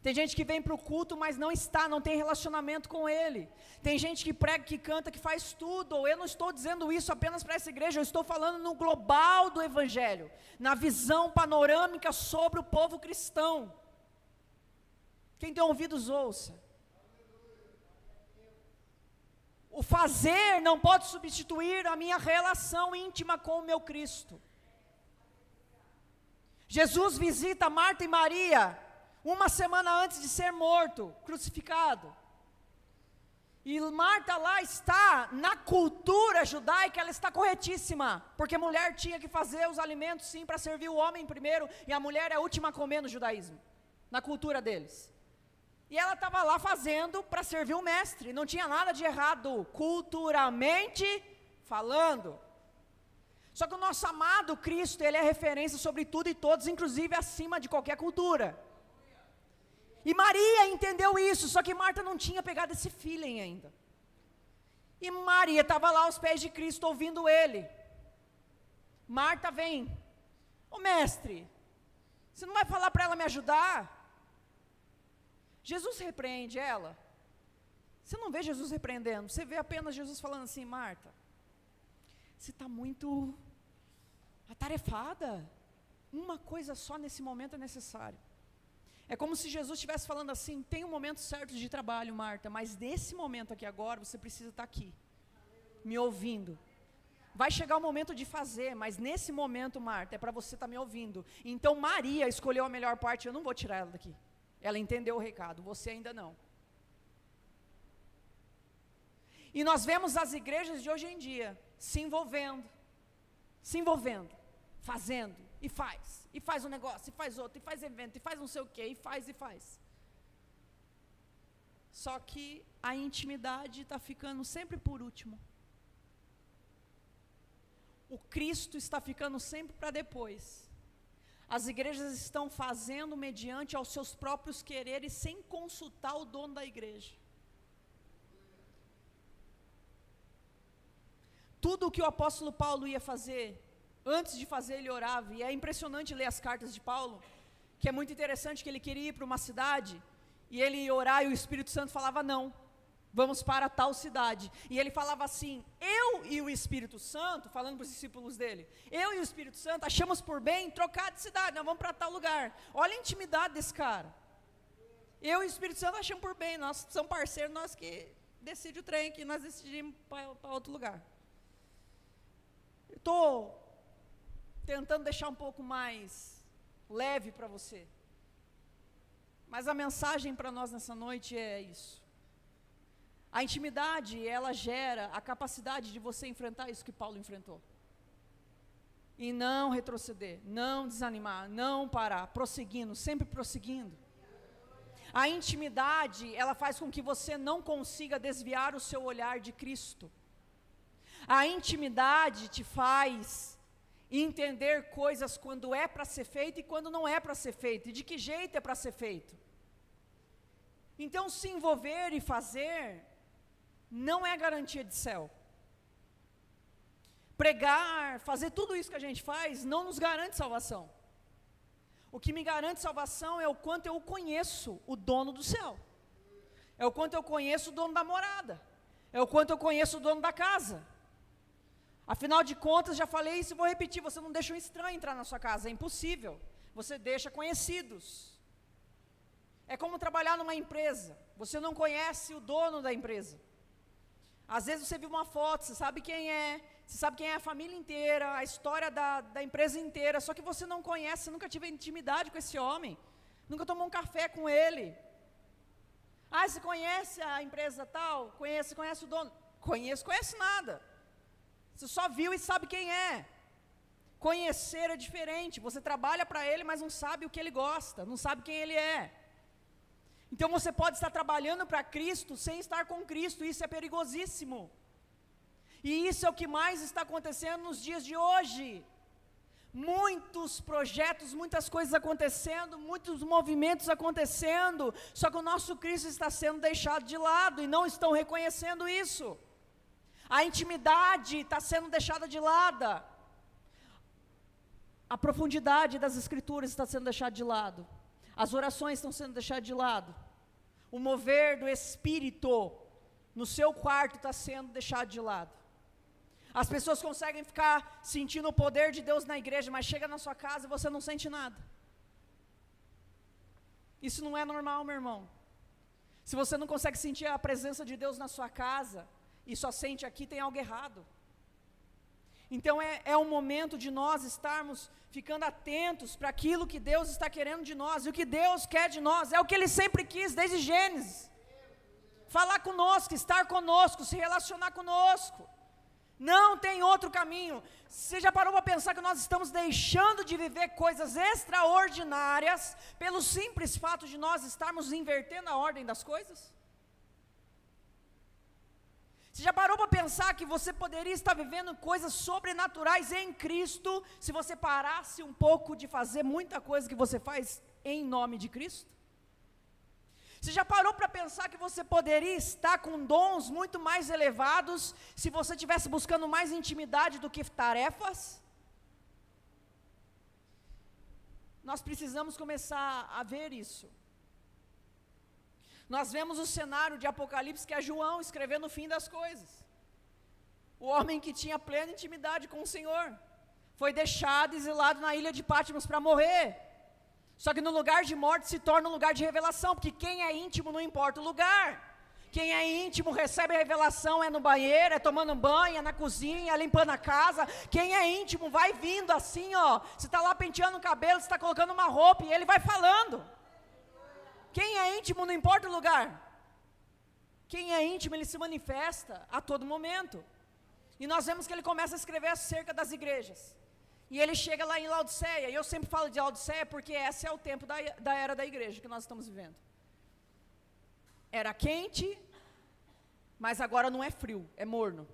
Tem gente que vem para o culto, mas não tem relacionamento com Ele. Tem gente que prega, que canta, que faz tudo. Eu não estou dizendo isso apenas para essa igreja, eu estou falando no global do Evangelho, na visão panorâmica sobre o povo cristão. Quem tem ouvidos, ouça. O fazer não pode substituir a minha relação íntima com o meu Cristo. Jesus visita Marta e Maria uma semana antes de ser morto, crucificado. E Marta lá está, na cultura judaica, ela está corretíssima, porque mulher tinha que fazer os alimentos sim, para servir o homem primeiro, e a mulher é a última a comer no judaísmo, na cultura deles. E ela estava lá fazendo para servir o mestre, não tinha nada de errado, culturalmente falando. Só que o nosso amado Cristo, ele é referência sobre tudo e todos, inclusive acima de qualquer cultura. E Maria entendeu isso, só que Marta não tinha pegado esse feeling ainda. E Maria estava lá aos pés de Cristo ouvindo Ele. Marta vem, ô mestre, você não vai falar para ela me ajudar? Jesus repreende ela. Você não vê Jesus repreendendo, você vê apenas Jesus falando assim, Marta, você está muito atarefada, uma coisa só nesse momento é necessário. É como se Jesus estivesse falando assim, tem um momento certo de trabalho, Marta, mas nesse momento aqui agora, você precisa estar aqui, me ouvindo. Vai chegar o momento de fazer, mas nesse momento, Marta, é para você estar me ouvindo. Então Maria escolheu a melhor parte, eu não vou tirar ela daqui. Ela entendeu o recado, você ainda não. E nós vemos as igrejas de hoje em dia se envolvendo, fazendo, e faz um negócio, e faz outro, e faz evento, e faz não sei o quê, e faz. Só que a intimidade está ficando sempre por último. O Cristo está ficando sempre para depois. As igrejas estão fazendo mediante aos seus próprios quereres, sem consultar o dono da igreja. Tudo o que o apóstolo Paulo ia fazer, antes de fazer ele orava, e é impressionante ler as cartas de Paulo, que é muito interessante que ele queria ir para uma cidade, e ele ia orar e o Espírito Santo falava não, vamos para tal cidade, e ele falava assim, eu e o Espírito Santo, falando para os discípulos dele, eu e o Espírito Santo achamos por bem trocar de cidade, nós vamos para tal lugar. Olha a intimidade desse cara. Eu e o Espírito Santo achamos por bem, nós somos parceiros, nós que decidimos o trem, que nós decidimos para outro lugar. Estou tentando deixar um pouco mais leve para você, mas a mensagem para nós nessa noite é isso. A intimidade, ela gera a capacidade de você enfrentar isso que Paulo enfrentou. E não retroceder, não desanimar, não parar, prosseguindo, sempre prosseguindo. A intimidade, ela faz com que você não consiga desviar o seu olhar de Cristo. A intimidade te faz entender coisas quando é para ser feito e quando não é para ser feito, e de que jeito é para ser feito. Então, se envolver e fazer não é garantia de céu. Pregar, fazer tudo isso que a gente faz, não nos garante salvação. O que me garante salvação é o quanto eu conheço o dono do céu. É o quanto eu conheço o dono da morada. É o quanto eu conheço o dono da casa. Afinal de contas, já falei isso e vou repetir, você não deixa um estranho entrar na sua casa, é impossível. Você deixa conhecidos. É como trabalhar numa empresa, você não conhece o dono da empresa. Às vezes você viu uma foto, você sabe quem é a família inteira, a história da empresa inteira, só que você não conhece, você nunca teve intimidade com esse homem, nunca tomou um café com ele. Ah, você conhece a empresa tal? Conhece o dono? Conhece nada. Você só viu e sabe quem é. Conhecer é diferente, você trabalha para ele, mas não sabe o que ele gosta, não sabe quem ele é. Então você pode estar trabalhando para Cristo sem estar com Cristo, isso é perigosíssimo. E isso é o que mais está acontecendo nos dias de hoje. Muitos projetos, muitas coisas acontecendo, muitos movimentos acontecendo, só que o nosso Cristo está sendo deixado de lado e não estão reconhecendo isso. A intimidade está sendo deixada de lado. A profundidade das Escrituras está sendo deixada de lado. As orações estão sendo deixadas de lado. O mover do Espírito no seu quarto está sendo deixado de lado. As pessoas conseguem ficar sentindo o poder de Deus na igreja, mas chega na sua casa e você não sente nada. Isso não é normal, meu irmão. Se você não consegue sentir a presença de Deus na sua casa, e só sente aqui, tem algo errado. Então é um momento de nós estarmos ficando atentos para aquilo que Deus está querendo de nós, e o que Deus quer de nós, é o que Ele sempre quis, desde Gênesis. Falar conosco, estar conosco, se relacionar conosco. Não tem outro caminho. Você já parou para pensar que nós estamos deixando de viver coisas extraordinárias, pelo simples fato de nós estarmos invertendo a ordem das coisas? Você já parou para pensar que você poderia estar vivendo coisas sobrenaturais em Cristo, se você parasse um pouco de fazer muita coisa que você faz em nome de Cristo? Você já parou para pensar que você poderia estar com dons muito mais elevados, se você estivesse buscando mais intimidade do que tarefas? Nós precisamos começar a ver isso. Nós vemos o cenário de Apocalipse, que é João escrevendo o fim das coisas. O homem que tinha plena intimidade com o Senhor, foi deixado exilado na ilha de Patmos para morrer. Só que no lugar de morte se torna um lugar de revelação, porque quem é íntimo não importa o lugar. Quem é íntimo recebe a revelação, é no banheiro, é tomando banho, é na cozinha, é limpando a casa. Quem é íntimo vai vindo assim, ó. Você está lá penteando o cabelo, você está colocando uma roupa e ele vai falando. Quem é íntimo não importa o lugar. Quem é íntimo, ele se manifesta a todo momento. E nós vemos que ele começa a escrever acerca das igrejas. E ele chega lá em Laodiceia, e eu sempre falo de Laodiceia porque esse é o tempo da era da igreja que nós estamos vivendo. Era quente, mas agora não é frio, é morno.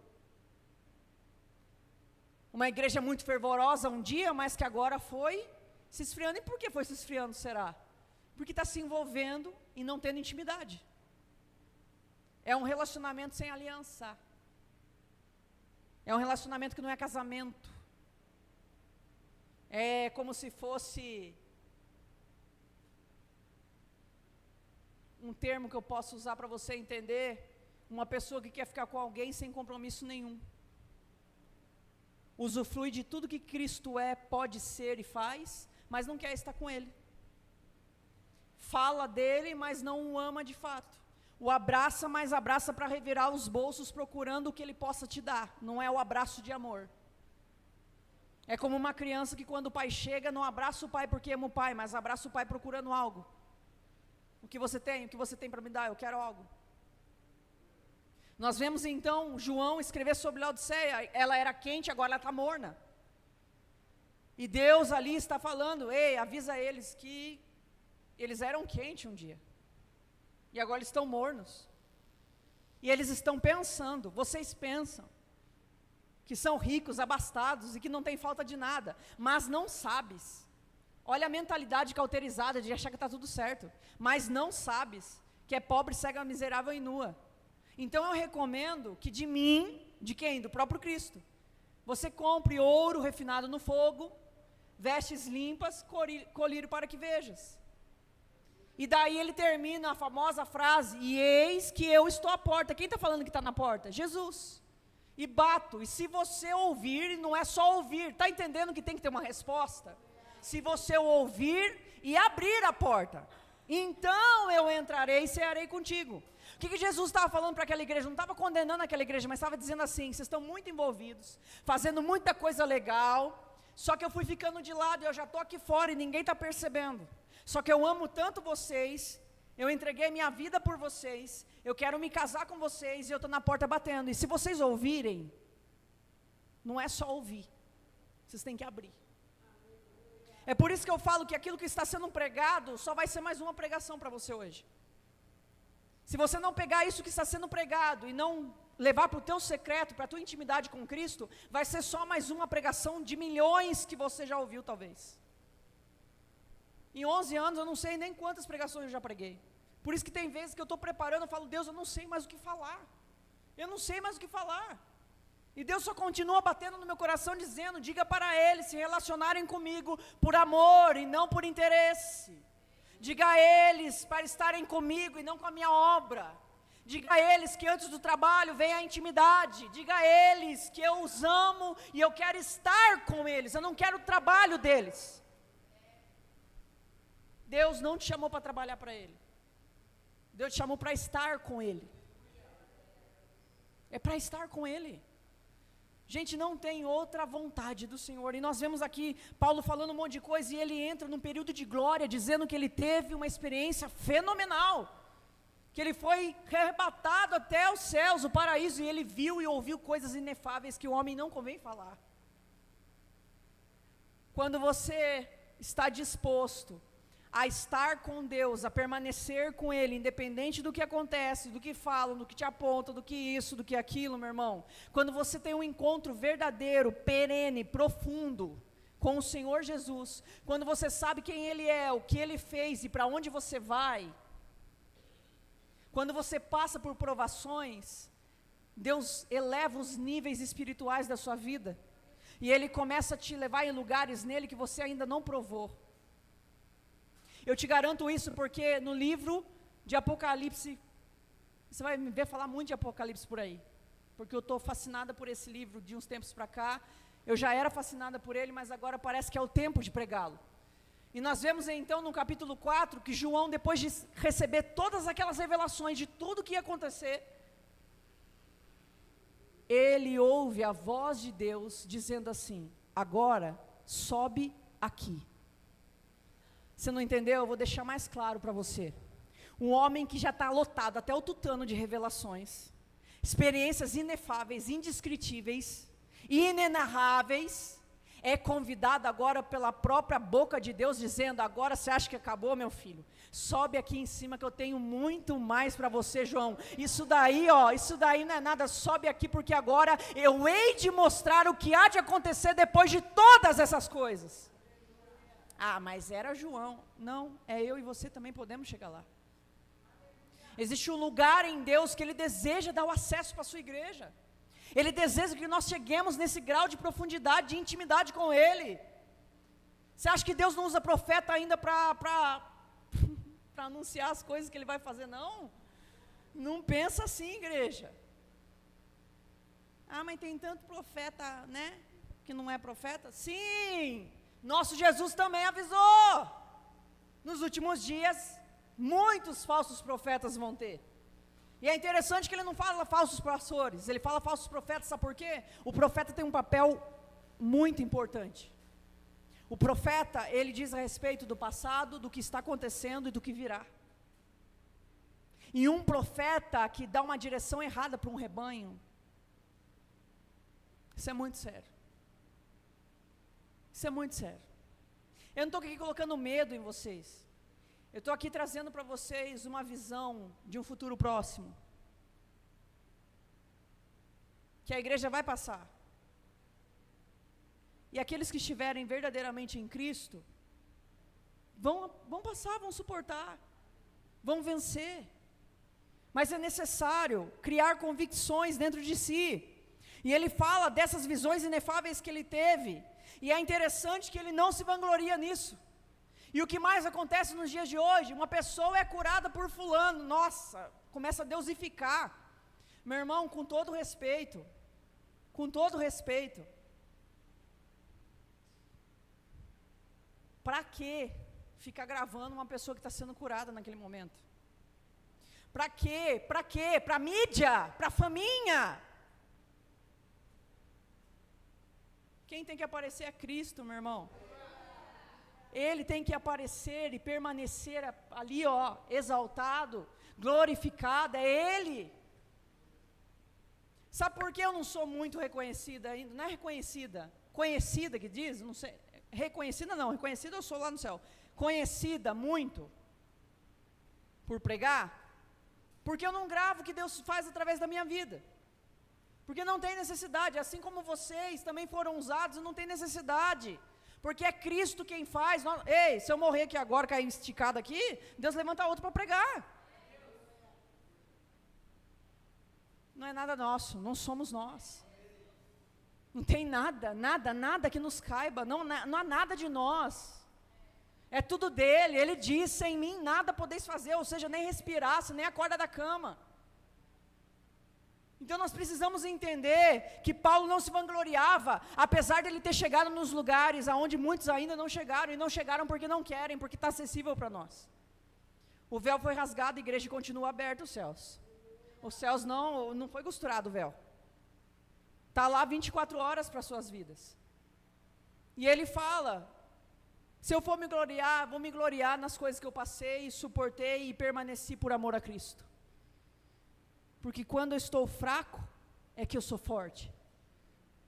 Uma igreja muito fervorosa um dia, mas que agora foi se esfriando. E por que foi se esfriando, será? Porque está se envolvendo e não tendo intimidade. É um relacionamento sem aliança. É um relacionamento que não é casamento. É como se fosse um termo que eu posso usar para você entender, uma pessoa que quer ficar com alguém sem compromisso nenhum. Usufrui de tudo que Cristo é, pode ser e faz, mas não quer estar com Ele. Fala dele, mas não o ama de fato. O abraça, mas abraça para revirar os bolsos, procurando o que ele possa te dar. Não é o abraço de amor. É como uma criança que quando o pai chega, não abraça o pai porque ama o pai, mas abraça o pai procurando algo. O que você tem para me dar? Eu quero algo. Nós vemos então João escrever sobre Laodiceia. Ela era quente, agora ela está morna. E Deus ali está falando, ei, avisa eles que eles eram quentes um dia. E agora eles estão mornos. E eles estão pensando, vocês pensam, que são ricos, abastados e que não tem falta de nada, mas não sabes. Olha a mentalidade cauterizada de achar que está tudo certo, mas não sabes que é pobre, cega, miserável e nua. Então eu recomendo que de mim, de quem? Do próprio Cristo, você compre ouro refinado no fogo, vestes limpas, colírio para que vejas. E daí ele termina a famosa frase, e eis que eu estou à porta. Quem está falando que está na porta? Jesus. E bato, e se você ouvir, não é só ouvir, está entendendo que tem que ter uma resposta? Se você ouvir e abrir a porta, então eu entrarei e cearei contigo. O que Jesus estava falando para aquela igreja? Não estava condenando aquela igreja, mas estava dizendo assim, vocês estão muito envolvidos, fazendo muita coisa legal, só que eu fui ficando de lado, e eu já estou aqui fora e ninguém está percebendo. Só que eu amo tanto vocês, eu entreguei minha vida por vocês, eu quero me casar com vocês, e eu estou na porta batendo. E se vocês ouvirem, não é só ouvir, vocês têm que abrir. É por isso que eu falo que aquilo que está sendo pregado, só vai ser mais uma pregação para você hoje. Se você não pegar isso que está sendo pregado, e não levar para o teu secreto, para a tua intimidade com Cristo, vai ser só mais uma pregação de milhões que você já ouviu talvez. Em 11 anos eu não sei nem quantas pregações eu já preguei. Por isso que tem vezes que eu estou preparando, eu falo, Deus, eu não sei mais o que falar. Eu não sei mais o que falar. E Deus só continua batendo no meu coração, dizendo, diga para eles se relacionarem comigo por amor e não por interesse. Diga a eles para estarem comigo e não com a minha obra. Diga a eles que antes do trabalho vem a intimidade. Diga a eles que eu os amo e eu quero estar com eles. Eu não quero o trabalho deles. Deus não te chamou para trabalhar para Ele. Deus te chamou para estar com Ele. É para estar com Ele. Gente, não tem outra vontade do Senhor. E nós vemos aqui Paulo falando um monte de coisa, e ele entra num período de glória, dizendo que ele teve uma experiência fenomenal, que ele foi arrebatado até os céus, o paraíso, e ele viu e ouviu coisas inefáveis que o homem não convém falar. Quando você está disposto a estar com Deus, a permanecer com Ele, independente do que acontece, do que falam, do que te apontam, do que isso, do que aquilo, meu irmão. Quando você tem um encontro verdadeiro, perene, profundo com o Senhor Jesus, quando você sabe quem Ele é, o que Ele fez e para onde você vai, quando você passa por provações, Deus eleva os níveis espirituais da sua vida, e Ele começa a te levar em lugares nele que você ainda não provou. Eu te garanto isso porque no livro de Apocalipse, você vai me ver falar muito de Apocalipse por aí, porque eu estou fascinada por esse livro de uns tempos para cá. Eu já era fascinada por ele, mas agora parece que é o tempo de pregá-lo. E nós vemos então no capítulo 4, que João, depois de receber todas aquelas revelações de tudo que ia acontecer, ele ouve a voz de Deus dizendo assim, agora sobe aqui. Você não entendeu? Eu vou deixar mais claro para você. Um homem que já está lotado até o tutano de revelações, experiências inefáveis, indescritíveis, inenarráveis, é convidado agora pela própria boca de Deus, dizendo, agora você acha que acabou, meu filho? Sobe aqui em cima que eu tenho muito mais para você, João. Isso daí não é nada, sobe aqui porque agora eu hei de mostrar o que há de acontecer depois de todas essas coisas. Ah, mas era João. Não, é eu e você também podemos chegar lá. Existe um lugar em Deus que Ele deseja dar o acesso para a sua igreja. Ele deseja que nós cheguemos nesse grau de profundidade, de intimidade com Ele. Você acha que Deus não usa profeta ainda para anunciar as coisas que Ele vai fazer? Não. Não pensa assim, igreja. Ah, mas tem tanto profeta, né? Que não é profeta? Sim. Nosso Jesus também avisou. Nos últimos dias, muitos falsos profetas vão ter. E é interessante que ele não fala falsos pastores, ele fala falsos profetas, sabe por quê? O profeta tem um papel muito importante. O profeta, ele diz a respeito do passado, do que está acontecendo e do que virá. E um profeta que dá uma direção errada para um rebanho, isso é muito sério. Isso é muito sério. Eu não estou aqui colocando medo em vocês. Eu estou aqui trazendo para vocês uma visão de um futuro próximo. Que a igreja vai passar. E aqueles que estiverem verdadeiramente em Cristo, vão passar, vão suportar, vão vencer. mas é necessário criar convicções dentro de si. E ele fala dessas visões inefáveis que ele teve, e é interessante que ele não se vangloria nisso. E o que mais acontece nos dias de hoje? Uma pessoa é curada por fulano, nossa, começa a deusificar. Meu irmão, com todo respeito, para que ficar gravando uma pessoa que está sendo curada naquele momento? Para quê? Para quê? Para mídia? Para faminha? Quem tem que aparecer é Cristo, meu irmão. Ele tem que aparecer e permanecer ali, ó, exaltado, glorificado, é Ele. Sabe por que eu não sou muito reconhecida ainda? Não é reconhecida, conhecida que diz, não sei, reconhecida não, reconhecida eu sou lá no céu. Conhecida muito por pregar, porque eu não gravo o que Deus faz através da minha vida. Porque não tem necessidade, assim como vocês também foram usados, não tem necessidade. Porque é Cristo quem faz. Ei, se eu morrer aqui agora, cair esticado aqui, Deus levanta outro para pregar. Não é nada nosso, não somos nós. Não tem nada que nos caiba, não há nada de nós. É tudo dele, ele diz, sem mim nada podeis fazer, ou seja, nem respirar, nem a corda da cama. Então nós precisamos entender que Paulo não se vangloriava, apesar de ele ter chegado nos lugares aonde muitos ainda não chegaram, e não chegaram porque não querem, porque está acessível para nós. O véu foi rasgado, a igreja continua aberta, os céus. Os céus não foi costurado o véu. Está lá 24 horas para as suas vidas. E ele fala, se eu for me gloriar, vou me gloriar nas coisas que eu passei, suportei e permaneci por amor a Cristo. Porque quando eu estou fraco, é que eu sou forte.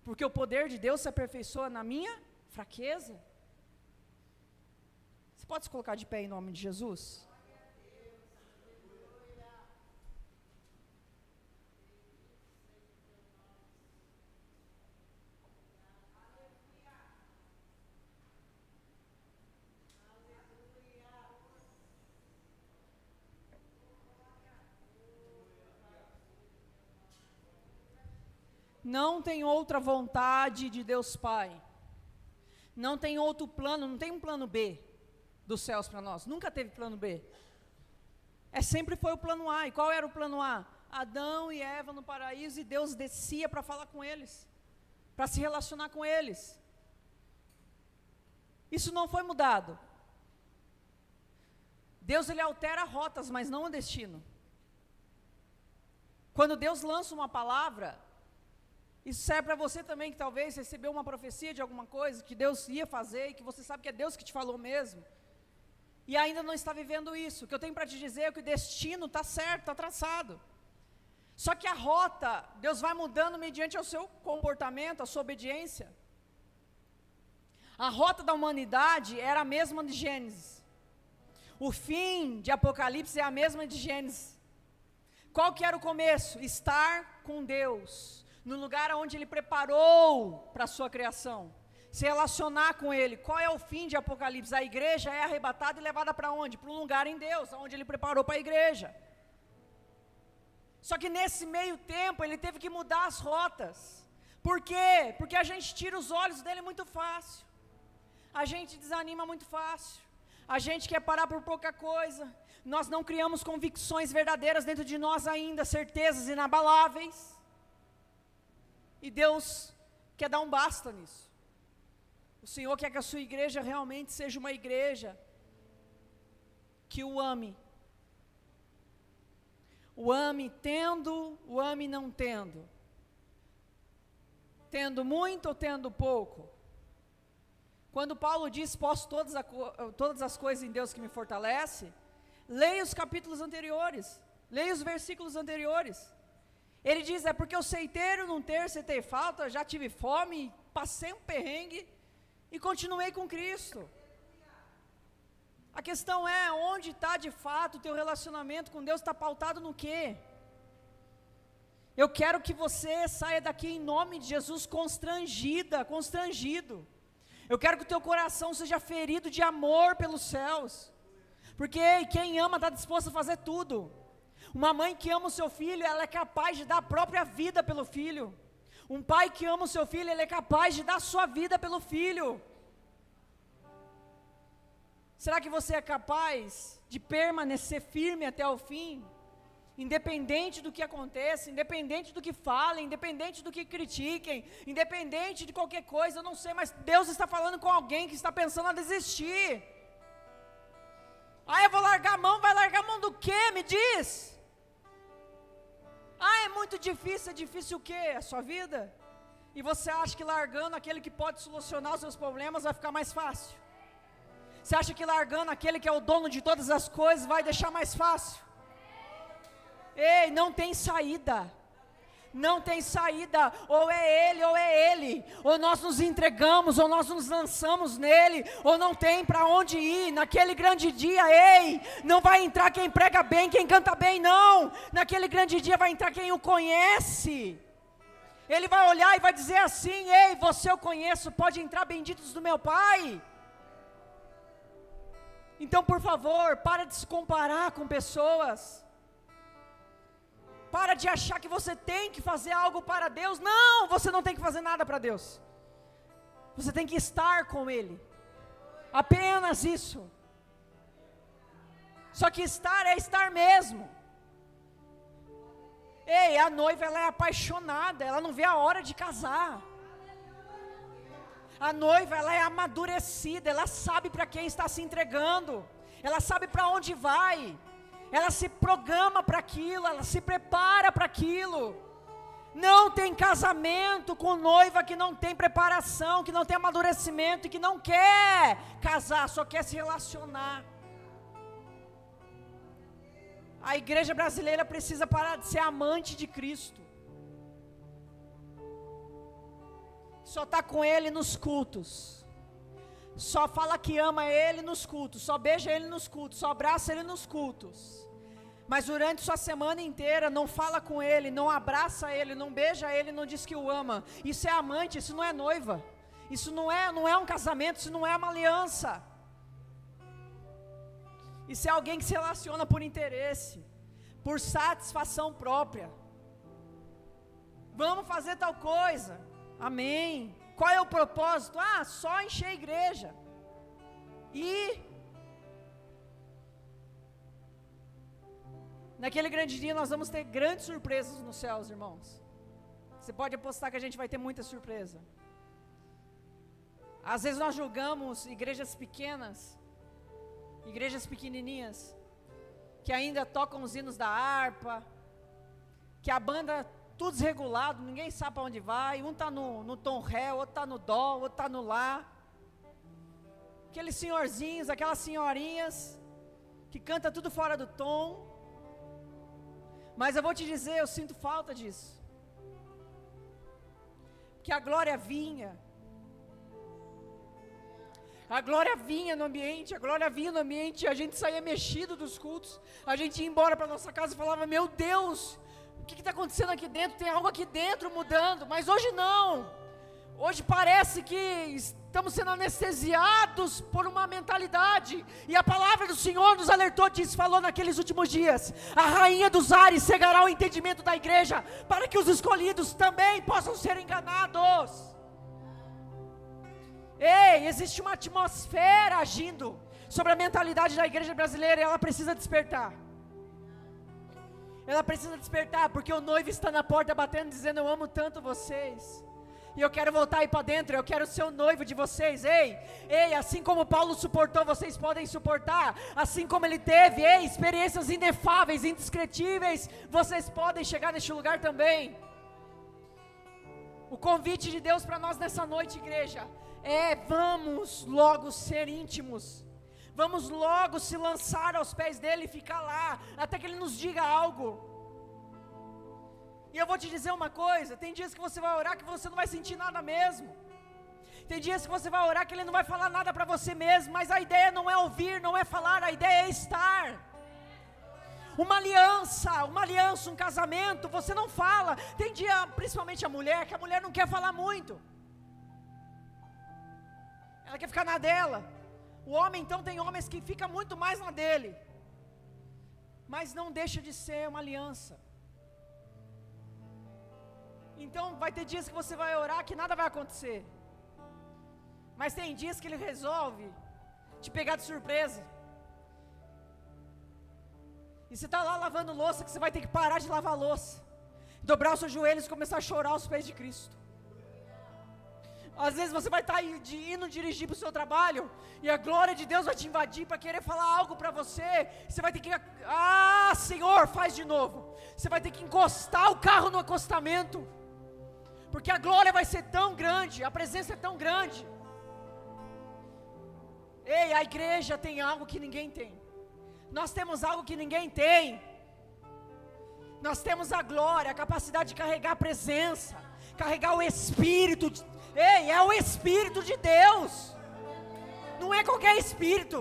Porque o poder de Deus se aperfeiçoa na minha fraqueza. Você pode se colocar de pé em nome de Jesus? Não tem outra vontade de Deus Pai. Não tem outro plano, não tem um plano B dos céus para nós. Nunca teve plano B. Sempre foi o plano A. E qual era o plano A? Adão e Eva no paraíso, e Deus descia para falar com eles, para se relacionar com eles. Isso não foi mudado. Deus, ele altera rotas, mas não o destino. Quando Deus lança uma palavra, isso serve para você também, que talvez recebeu uma profecia de alguma coisa que Deus ia fazer, e que você sabe que é Deus que te falou mesmo, e ainda não está vivendo isso. O que eu tenho para te dizer é que o destino está certo, está traçado. Só que a rota, Deus vai mudando mediante o seu comportamento, a sua obediência. A rota da humanidade era a mesma de Gênesis. O fim de Apocalipse é a mesma de Gênesis. Qual que era o começo? Estar com Deus, no lugar onde Ele preparou para a sua criação, se relacionar com Ele. Qual é o fim de Apocalipse? A igreja é arrebatada e levada para onde? Para um lugar em Deus, onde Ele preparou para a igreja. Só que nesse meio tempo, Ele teve que mudar as rotas. Por quê? Porque a gente tira os olhos dEle muito fácil, a gente desanima muito fácil, a gente quer parar por pouca coisa, nós não criamos convicções verdadeiras dentro de nós ainda, certezas inabaláveis. E Deus quer dar um basta nisso. O Senhor quer que a sua igreja realmente seja uma igreja que o ame. O ame tendo, o ame não tendo. Tendo muito ou tendo pouco. Quando Paulo diz, posso todas as coisas em Deus que me fortalece, leia os capítulos anteriores, leia os versículos anteriores. Ele diz, é porque eu sei ter ou não ter, se ter falta, já tive fome, passei um perrengue e continuei com Cristo. A questão é, onde está de fato o teu relacionamento com Deus, está pautado no quê? Eu quero que você saia daqui em nome de Jesus constrangido. Eu quero que o teu coração seja ferido de amor pelos céus. Porque quem ama está disposto a fazer tudo. Uma mãe que ama o seu filho, ela é capaz de dar a própria vida pelo filho. Um pai que ama o seu filho, ele é capaz de dar a sua vida pelo filho. Será que você é capaz de permanecer firme até o fim? Independente do que aconteça, independente do que falem, independente do que critiquem, independente de qualquer coisa, eu não sei, mas Deus está falando com alguém que está pensando a desistir. Eu vou largar a mão, vai largar a mão do quê? Me diz. É muito difícil, é difícil o quê? A sua vida? E você acha que largando aquele que pode solucionar os seus problemas vai ficar mais fácil? Você acha que largando aquele que é o dono de todas as coisas vai deixar mais fácil? Ei, não tem saída. Não tem saída. Ou é ele. Ou nós nos entregamos, ou nós nos lançamos nele, ou não tem para onde ir. Naquele grande dia, não vai entrar quem prega bem, quem canta bem, não. Naquele grande dia vai entrar quem o conhece. Ele vai olhar e vai dizer assim: você eu conheço, pode entrar, benditos do meu Pai. Então, por favor, para de se comparar com pessoas. Para de achar que você tem que fazer algo para Deus. Não, você não tem que fazer nada para Deus. Você tem que estar com Ele. Apenas isso. Só que estar é estar mesmo. A noiva, ela é apaixonada, ela não vê a hora de casar. A noiva, ela é amadurecida, ela sabe para quem está se entregando. Ela sabe para onde vai. Ela se programa para aquilo, ela se prepara para aquilo. Não tem casamento com noiva que não tem preparação, que não tem amadurecimento e que não quer casar, só quer se relacionar. A igreja brasileira precisa parar de ser amante de Cristo. Só está com Ele nos cultos. Só fala que ama Ele nos cultos, só beija Ele nos cultos, só abraça Ele nos cultos. Mas durante sua semana inteira não fala com Ele, não abraça Ele, não beija Ele, não diz que o ama. Isso é amante, isso não é noiva. Isso não é um casamento, isso não é uma aliança. Isso é alguém que se relaciona por interesse, por satisfação própria. Vamos fazer tal coisa. Amém. Qual é o propósito? Só encher a igreja. Naquele grande dia nós vamos ter grandes surpresas nos céus, irmãos. Você pode apostar que a gente vai ter muita surpresa. Às vezes nós julgamos igrejas pequenas, igrejas pequenininhas, que ainda tocam os hinos da harpa, que a banda tudo desregulado, ninguém sabe para onde vai, um está no tom ré, outro está no dó, outro está no lá. Aqueles senhorzinhos, aquelas senhorinhas, que canta tudo fora do tom. Mas eu vou te dizer, eu sinto falta disso. Porque a glória vinha. A glória vinha no ambiente, a gente saía mexido dos cultos, a gente ia embora para nossa casa e falava: meu Deus, o que está acontecendo aqui dentro? Tem algo aqui dentro mudando. Mas hoje não. Hoje parece que estamos sendo anestesiados por uma mentalidade. E a palavra do Senhor nos alertou disso, falou naqueles últimos dias: a rainha dos ares cegará o entendimento da igreja, para que os escolhidos também possam ser enganados. Existe uma atmosfera agindo sobre a mentalidade da igreja brasileira, e ela precisa despertar. Ela precisa despertar, porque o noivo está na porta batendo, dizendo: eu amo tanto vocês, e eu quero voltar aí para dentro, eu quero ser o noivo de vocês. Assim como Paulo suportou, vocês podem suportar. Assim como ele teve, experiências inefáveis, indescritíveis, vocês podem chegar neste lugar também. O convite de Deus para nós nessa noite, igreja, vamos logo ser íntimos. Vamos logo se lançar aos pés dele e ficar lá, até que ele nos diga algo. E eu vou te dizer uma coisa: tem dias que você vai orar que você não vai sentir nada mesmo. Tem dias que você vai orar que ele não vai falar nada para você mesmo. Mas a ideia não é ouvir, não é falar, a ideia é estar. Uma aliança, um casamento, você não fala. Tem dia, principalmente a mulher, que a mulher não quer falar muito. Ela quer ficar na dela. O homem, então, tem homens que ficam muito mais na dele. mas não deixa de ser uma aliança. Então vai ter dias que você vai orar que nada vai acontecer, mas tem dias que Ele resolve te pegar de surpresa, e você está lá lavando louça, que você vai ter que parar de lavar louça, dobrar os seus joelhos e começar a chorar aos pés de Cristo. Às vezes você vai estar indo dirigir para o seu trabalho, e a glória de Deus vai te invadir para querer falar algo para você. Você vai ter que, Senhor, faz de novo. Você vai ter que encostar o carro no acostamento, porque a glória vai ser tão grande, a presença é tão grande. Ei, a igreja tem algo que ninguém tem. Nós temos algo que ninguém tem. Nós temos a glória, a capacidade de carregar a presença, carregar o Espírito. Ei, é o Espírito de Deus. Não é qualquer Espírito.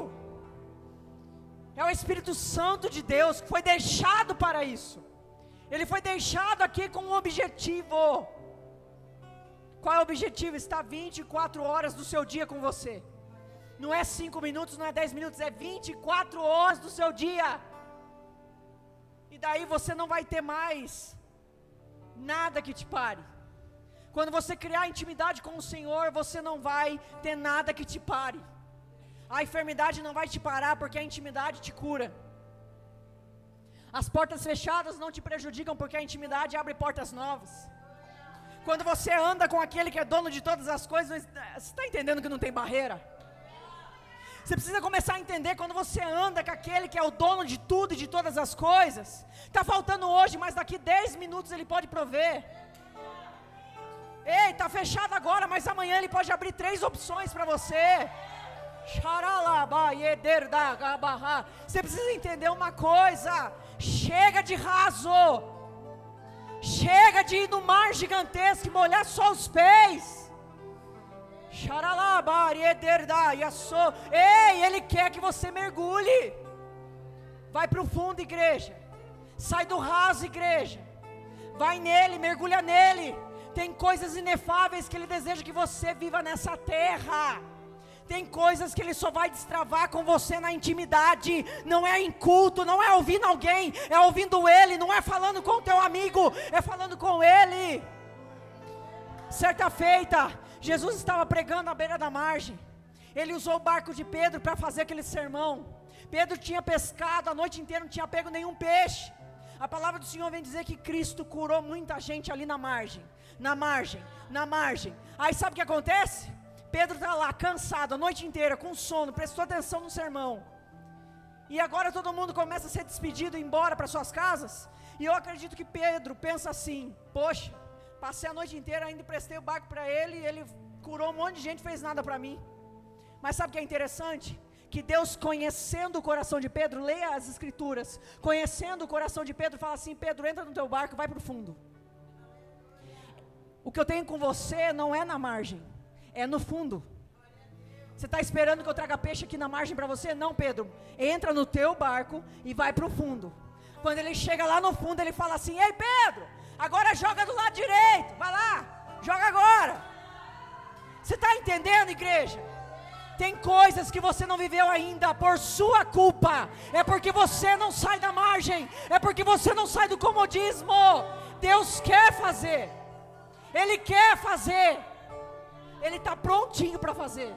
É o Espírito Santo de Deus, que foi deixado para isso. Ele foi deixado aqui com um objetivo. Qual é o objetivo? Estar 24 horas do seu dia com você. Não é 5 minutos, não é 10 minutos, é 24 horas do seu dia. E daí você não vai ter mais nada que te pare. Quando você criar intimidade com o Senhor, você não vai ter nada que te pare. A enfermidade não vai te parar, porque a intimidade te cura. As portas fechadas não te prejudicam, porque a intimidade abre portas novas. Quando você anda com aquele que é dono de todas as coisas, você está entendendo que não tem barreira? Você precisa começar a entender, quando você anda com aquele que é o dono de tudo e de todas as coisas, está faltando hoje, mas daqui 10 minutos Ele pode prover. Ei, está fechado agora, mas amanhã Ele pode abrir 3 opções para você. Você precisa entender uma coisa: chega de raso, chega de ir no mar gigantesco e molhar só os pés. Ei, Ele quer que você mergulhe. Vai para o fundo, igreja. Sai do raso, igreja. Vai nele, mergulha nele. Tem coisas inefáveis que Ele deseja que você viva nessa terra. Tem coisas que Ele só vai destravar com você na intimidade. Não é em culto, não é ouvindo alguém, é ouvindo Ele. Não é falando com o teu amigo, é falando com Ele. Certa feita, Jesus estava pregando à beira da margem. Ele usou o barco de Pedro para fazer aquele sermão. Pedro tinha pescado a noite inteira, não tinha pego nenhum peixe. A palavra do Senhor vem dizer que Cristo curou muita gente ali na margem. Na margem, na margem. Aí sabe o que acontece? Pedro está lá, cansado, a noite inteira, com sono, prestou atenção no sermão. E agora todo mundo começa a ser despedido e ir embora para suas casas. E eu acredito que Pedro pensa assim: poxa, passei a noite inteira, ainda prestei o barco para ele, e ele curou um monte de gente, fez nada para mim. Mas sabe o que é interessante? Que Deus, conhecendo o coração de Pedro, leia as escrituras, conhecendo o coração de Pedro, fala assim: Pedro, entra no teu barco, vai para o fundo. O que eu tenho com você não é na margem, é no fundo. Você está esperando que eu traga peixe aqui na margem para você? Não, Pedro, entra no teu barco e vai para o fundo. Quando ele chega lá no fundo, ele fala assim: ei, Pedro, agora joga do lado direito, vai lá, joga agora. Você está entendendo, igreja? Tem coisas que você não viveu ainda por sua culpa. É porque você não sai da margem, é porque você não sai do comodismo. Deus quer fazer, Ele quer fazer, Ele está prontinho para fazer.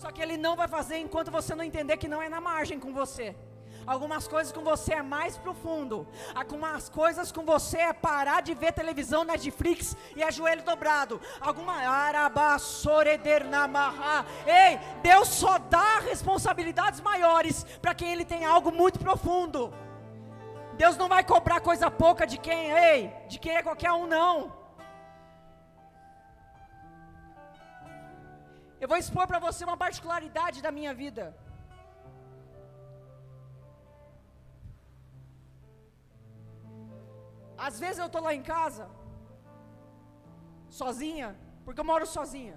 Só que Ele não vai fazer enquanto você não entender que não é na margem com você. Algumas coisas com você é mais profundo. Algumas coisas com você é parar de ver televisão, Netflix e é joelho dobrado. Ei, Deus só dá responsabilidades maiores para quem Ele tem algo muito profundo. Deus não vai cobrar coisa pouca de quem é qualquer um, não. Eu vou expor para você uma particularidade da minha vida. Às vezes eu estou lá em casa, sozinha, porque eu moro sozinha.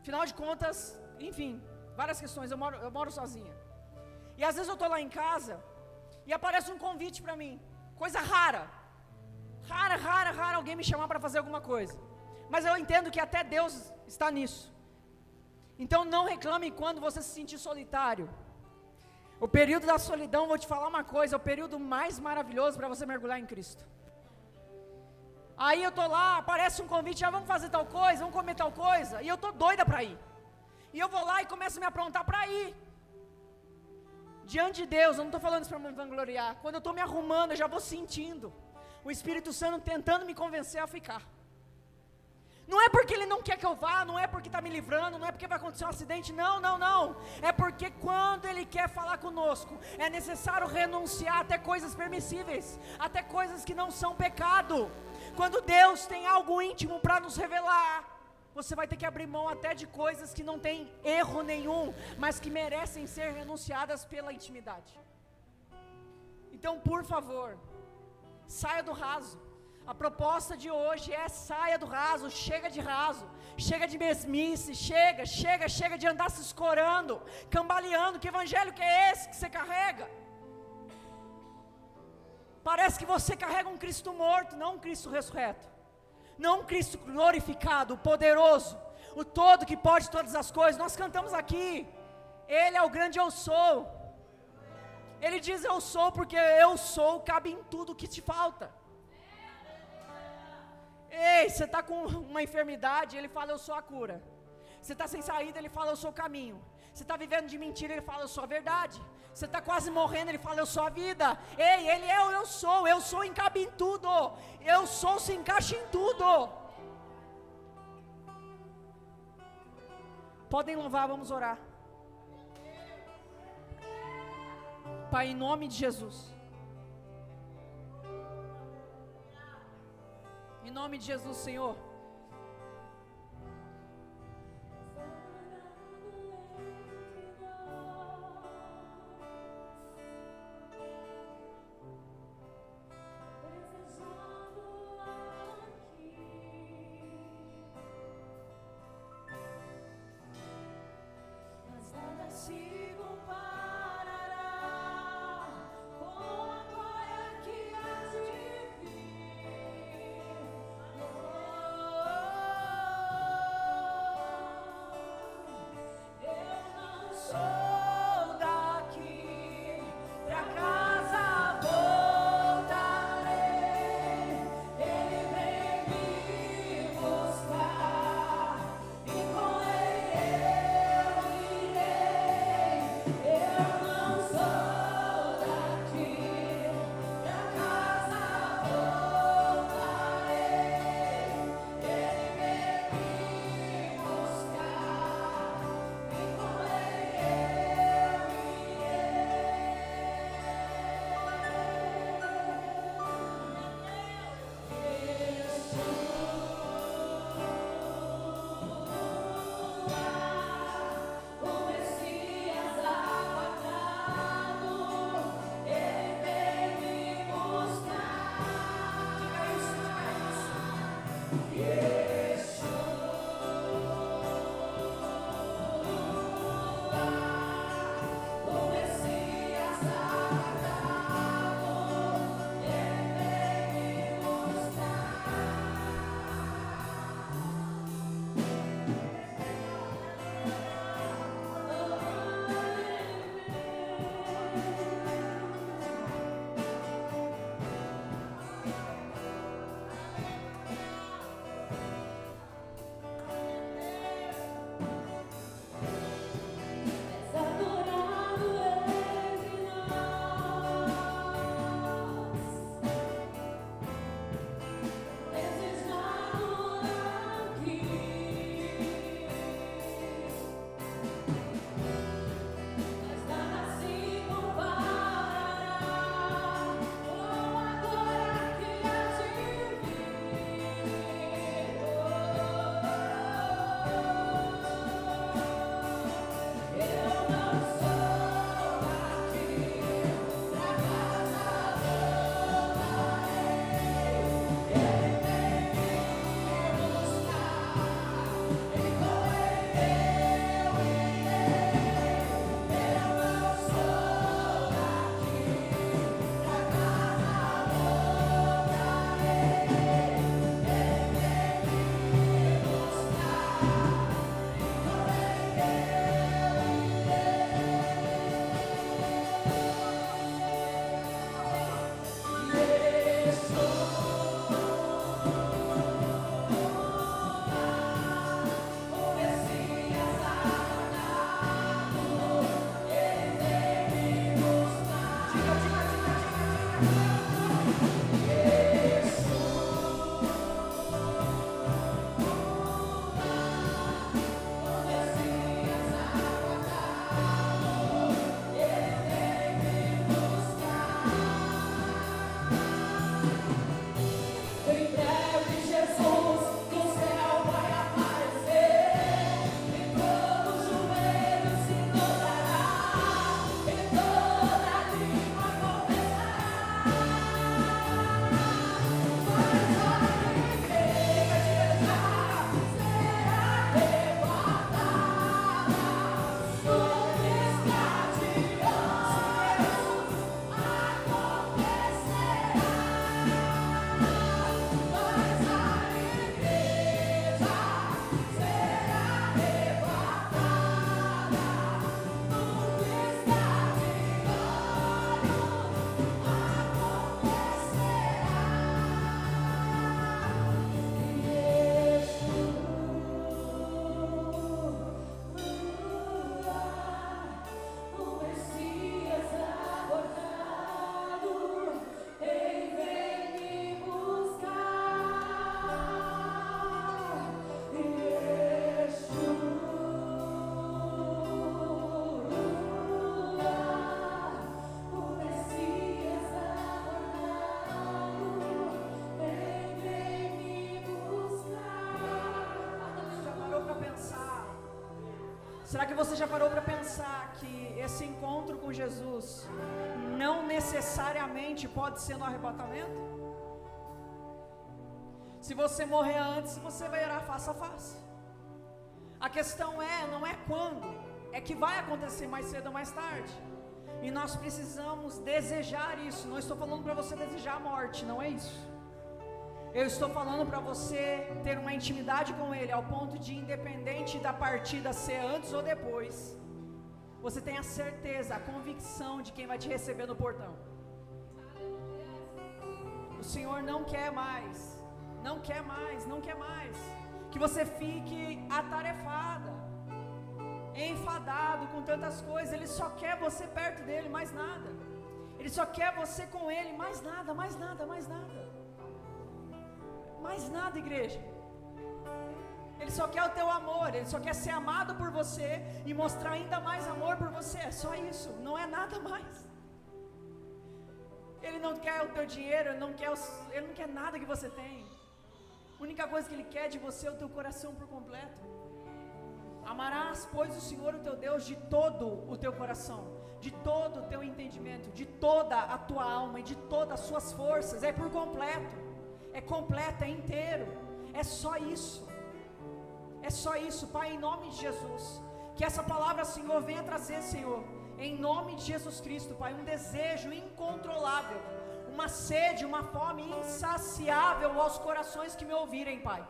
Afinal de contas, enfim, várias questões, eu moro sozinha. E às vezes eu estou lá em casa, e aparece um convite para mim, coisa rara. Rara alguém me chamar para fazer alguma coisa. Mas eu entendo que até Deus está nisso. Então não reclame quando você se sentir solitário. O período da solidão, vou te falar uma coisa, é o período mais maravilhoso para você mergulhar em Cristo. Aí eu estou lá, aparece um convite, vamos fazer tal coisa, vamos comer tal coisa, e eu estou doida para ir. E eu vou lá e começo a me aprontar para ir. Diante de Deus, eu não estou falando isso para me vangloriar. Quando eu estou me arrumando, eu já vou sentindo o Espírito Santo tentando me convencer a ficar. Não é porque Ele não quer que eu vá, não é porque está me livrando, não é porque vai acontecer um acidente, não, não, não. É porque quando Ele quer falar conosco, é necessário renunciar até coisas permissíveis, até coisas que não são pecado. Quando Deus tem algo íntimo para nos revelar, você vai ter que abrir mão até de coisas que não tem erro nenhum, mas que merecem ser renunciadas pela intimidade. Então, por favor, saia do raso. A proposta de hoje é saia do raso, chega de mesmice, chega de andar se escorando, cambaleando. Que evangelho que é esse que você carrega? Parece que você carrega um Cristo morto, não um Cristo ressurreto, não um Cristo glorificado, o poderoso, o todo que pode todas as coisas. Nós cantamos aqui, Ele é o grande eu sou. Ele diz eu sou porque eu sou, cabe em tudo que te falta. Ei, você está com uma enfermidade, Ele fala eu sou a cura. Você está sem saída, Ele fala eu sou o caminho. Você está vivendo de mentira, Ele fala eu sou a verdade. Você está quase morrendo, Ele fala eu sou a vida. Ei, Ele é o eu sou encabe em tudo. Eu sou se encaixa em tudo. Podem louvar, vamos orar. Pai, em nome de Jesus. Em nome de Jesus, Senhor. Será que você já parou para pensar que esse encontro com Jesus não necessariamente pode ser no arrebatamento? Se você morrer antes, você vai orar face a face. A questão não é quando, é que vai acontecer mais cedo ou mais tarde. E nós precisamos desejar isso. Não estou falando para você desejar a morte, não é isso. Eu estou falando para você ter uma intimidade com Ele, ao ponto de, independente da partida ser antes ou depois, você tem a certeza, a convicção de quem vai te receber no portão. O Senhor não quer mais, não quer mais, não quer mais que você fique atarefada, enfadado com tantas coisas. Ele só quer você perto dele, mais nada. Ele só quer você com ele, mais nada, mais nada, mais nada. Mais nada, igreja. Ele só quer o teu amor, ele só quer ser amado por você e mostrar ainda mais amor por você. É só isso, não é nada mais. Ele não quer o teu dinheiro, ele não quer nada que você tem. A única coisa que ele quer de você é o teu coração por completo. Amarás, pois, o Senhor o teu Deus de todo o teu coração, de todo o teu entendimento, de toda a tua alma e de todas as suas forças. É por completo, é completo, é inteiro. É só isso. É só isso, Pai, em nome de Jesus. Que essa palavra, Senhor, venha trazer, Senhor, em nome de Jesus Cristo, Pai, um desejo incontrolável, uma sede, uma fome insaciável aos corações que me ouvirem, Pai.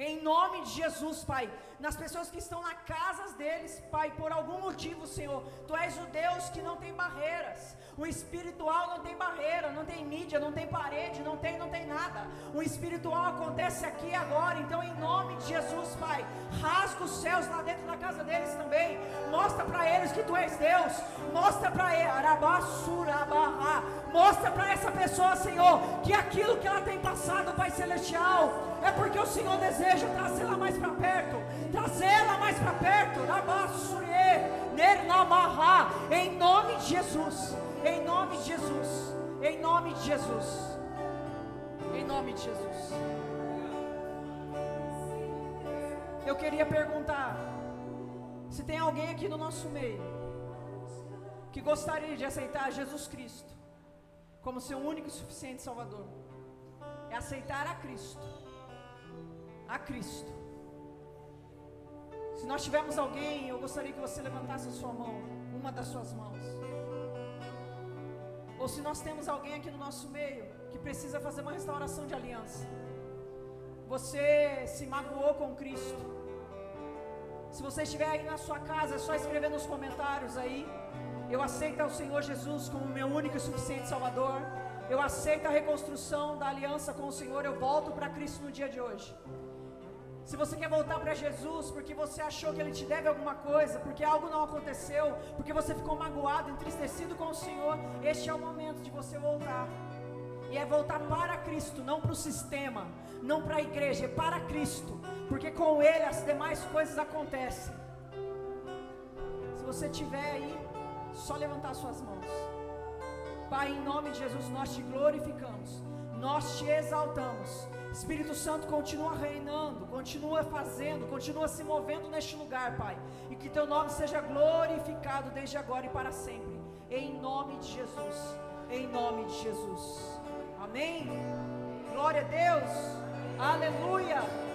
Em nome de Jesus, Pai, nas pessoas que estão na casa deles, Pai, por algum motivo, Senhor, Tu és o Deus que não tem barreiras. O espiritual não tem barreira, não tem mídia, não tem parede, não tem nada. O espiritual acontece aqui e agora. Então, em nome de Jesus, Pai, rasga os céus lá dentro da casa deles também. Mostra para eles que Tu és Deus. Mostra para mostra para essa pessoa, Senhor, que aquilo que ela tem passado, Pai Celestial, é porque o Senhor deseja trazê-la mais para perto. Trazê-la mais para perto. Em nome de Jesus. Em nome de Jesus. Em nome de Jesus. Em nome de Jesus. Eu queria perguntar se tem alguém aqui no nosso meio que gostaria de aceitar Jesus Cristo como seu único e suficiente Salvador. É aceitar a Cristo. A Cristo. Se nós tivermos alguém, eu gostaria que você levantasse a sua mão, uma das suas mãos. Ou se nós temos alguém aqui no nosso meio que precisa fazer uma restauração de aliança. Você se magoou com Cristo. Se você estiver aí na sua casa, é só escrever nos comentários aí: eu aceito ao Senhor Jesus como meu único e suficiente Salvador. Eu aceito a reconstrução da aliança com o Senhor. Eu volto para Cristo no dia de hoje. Se você quer voltar para Jesus porque você achou que Ele te deve alguma coisa, porque algo não aconteceu, porque você ficou magoado, entristecido com o Senhor, este é o momento de você voltar. E é voltar para Cristo, não para o sistema, não para a igreja, é para Cristo, porque com Ele as demais coisas acontecem. Se você estiver aí, só levantar suas mãos. Pai, em nome de Jesus, nós te glorificamos, nós te exaltamos. Espírito Santo, continua reinando, continua fazendo, continua se movendo neste lugar, Pai. E que Teu nome seja glorificado desde agora e para sempre. Em nome de Jesus. Em nome de Jesus. Amém? Glória a Deus. Aleluia.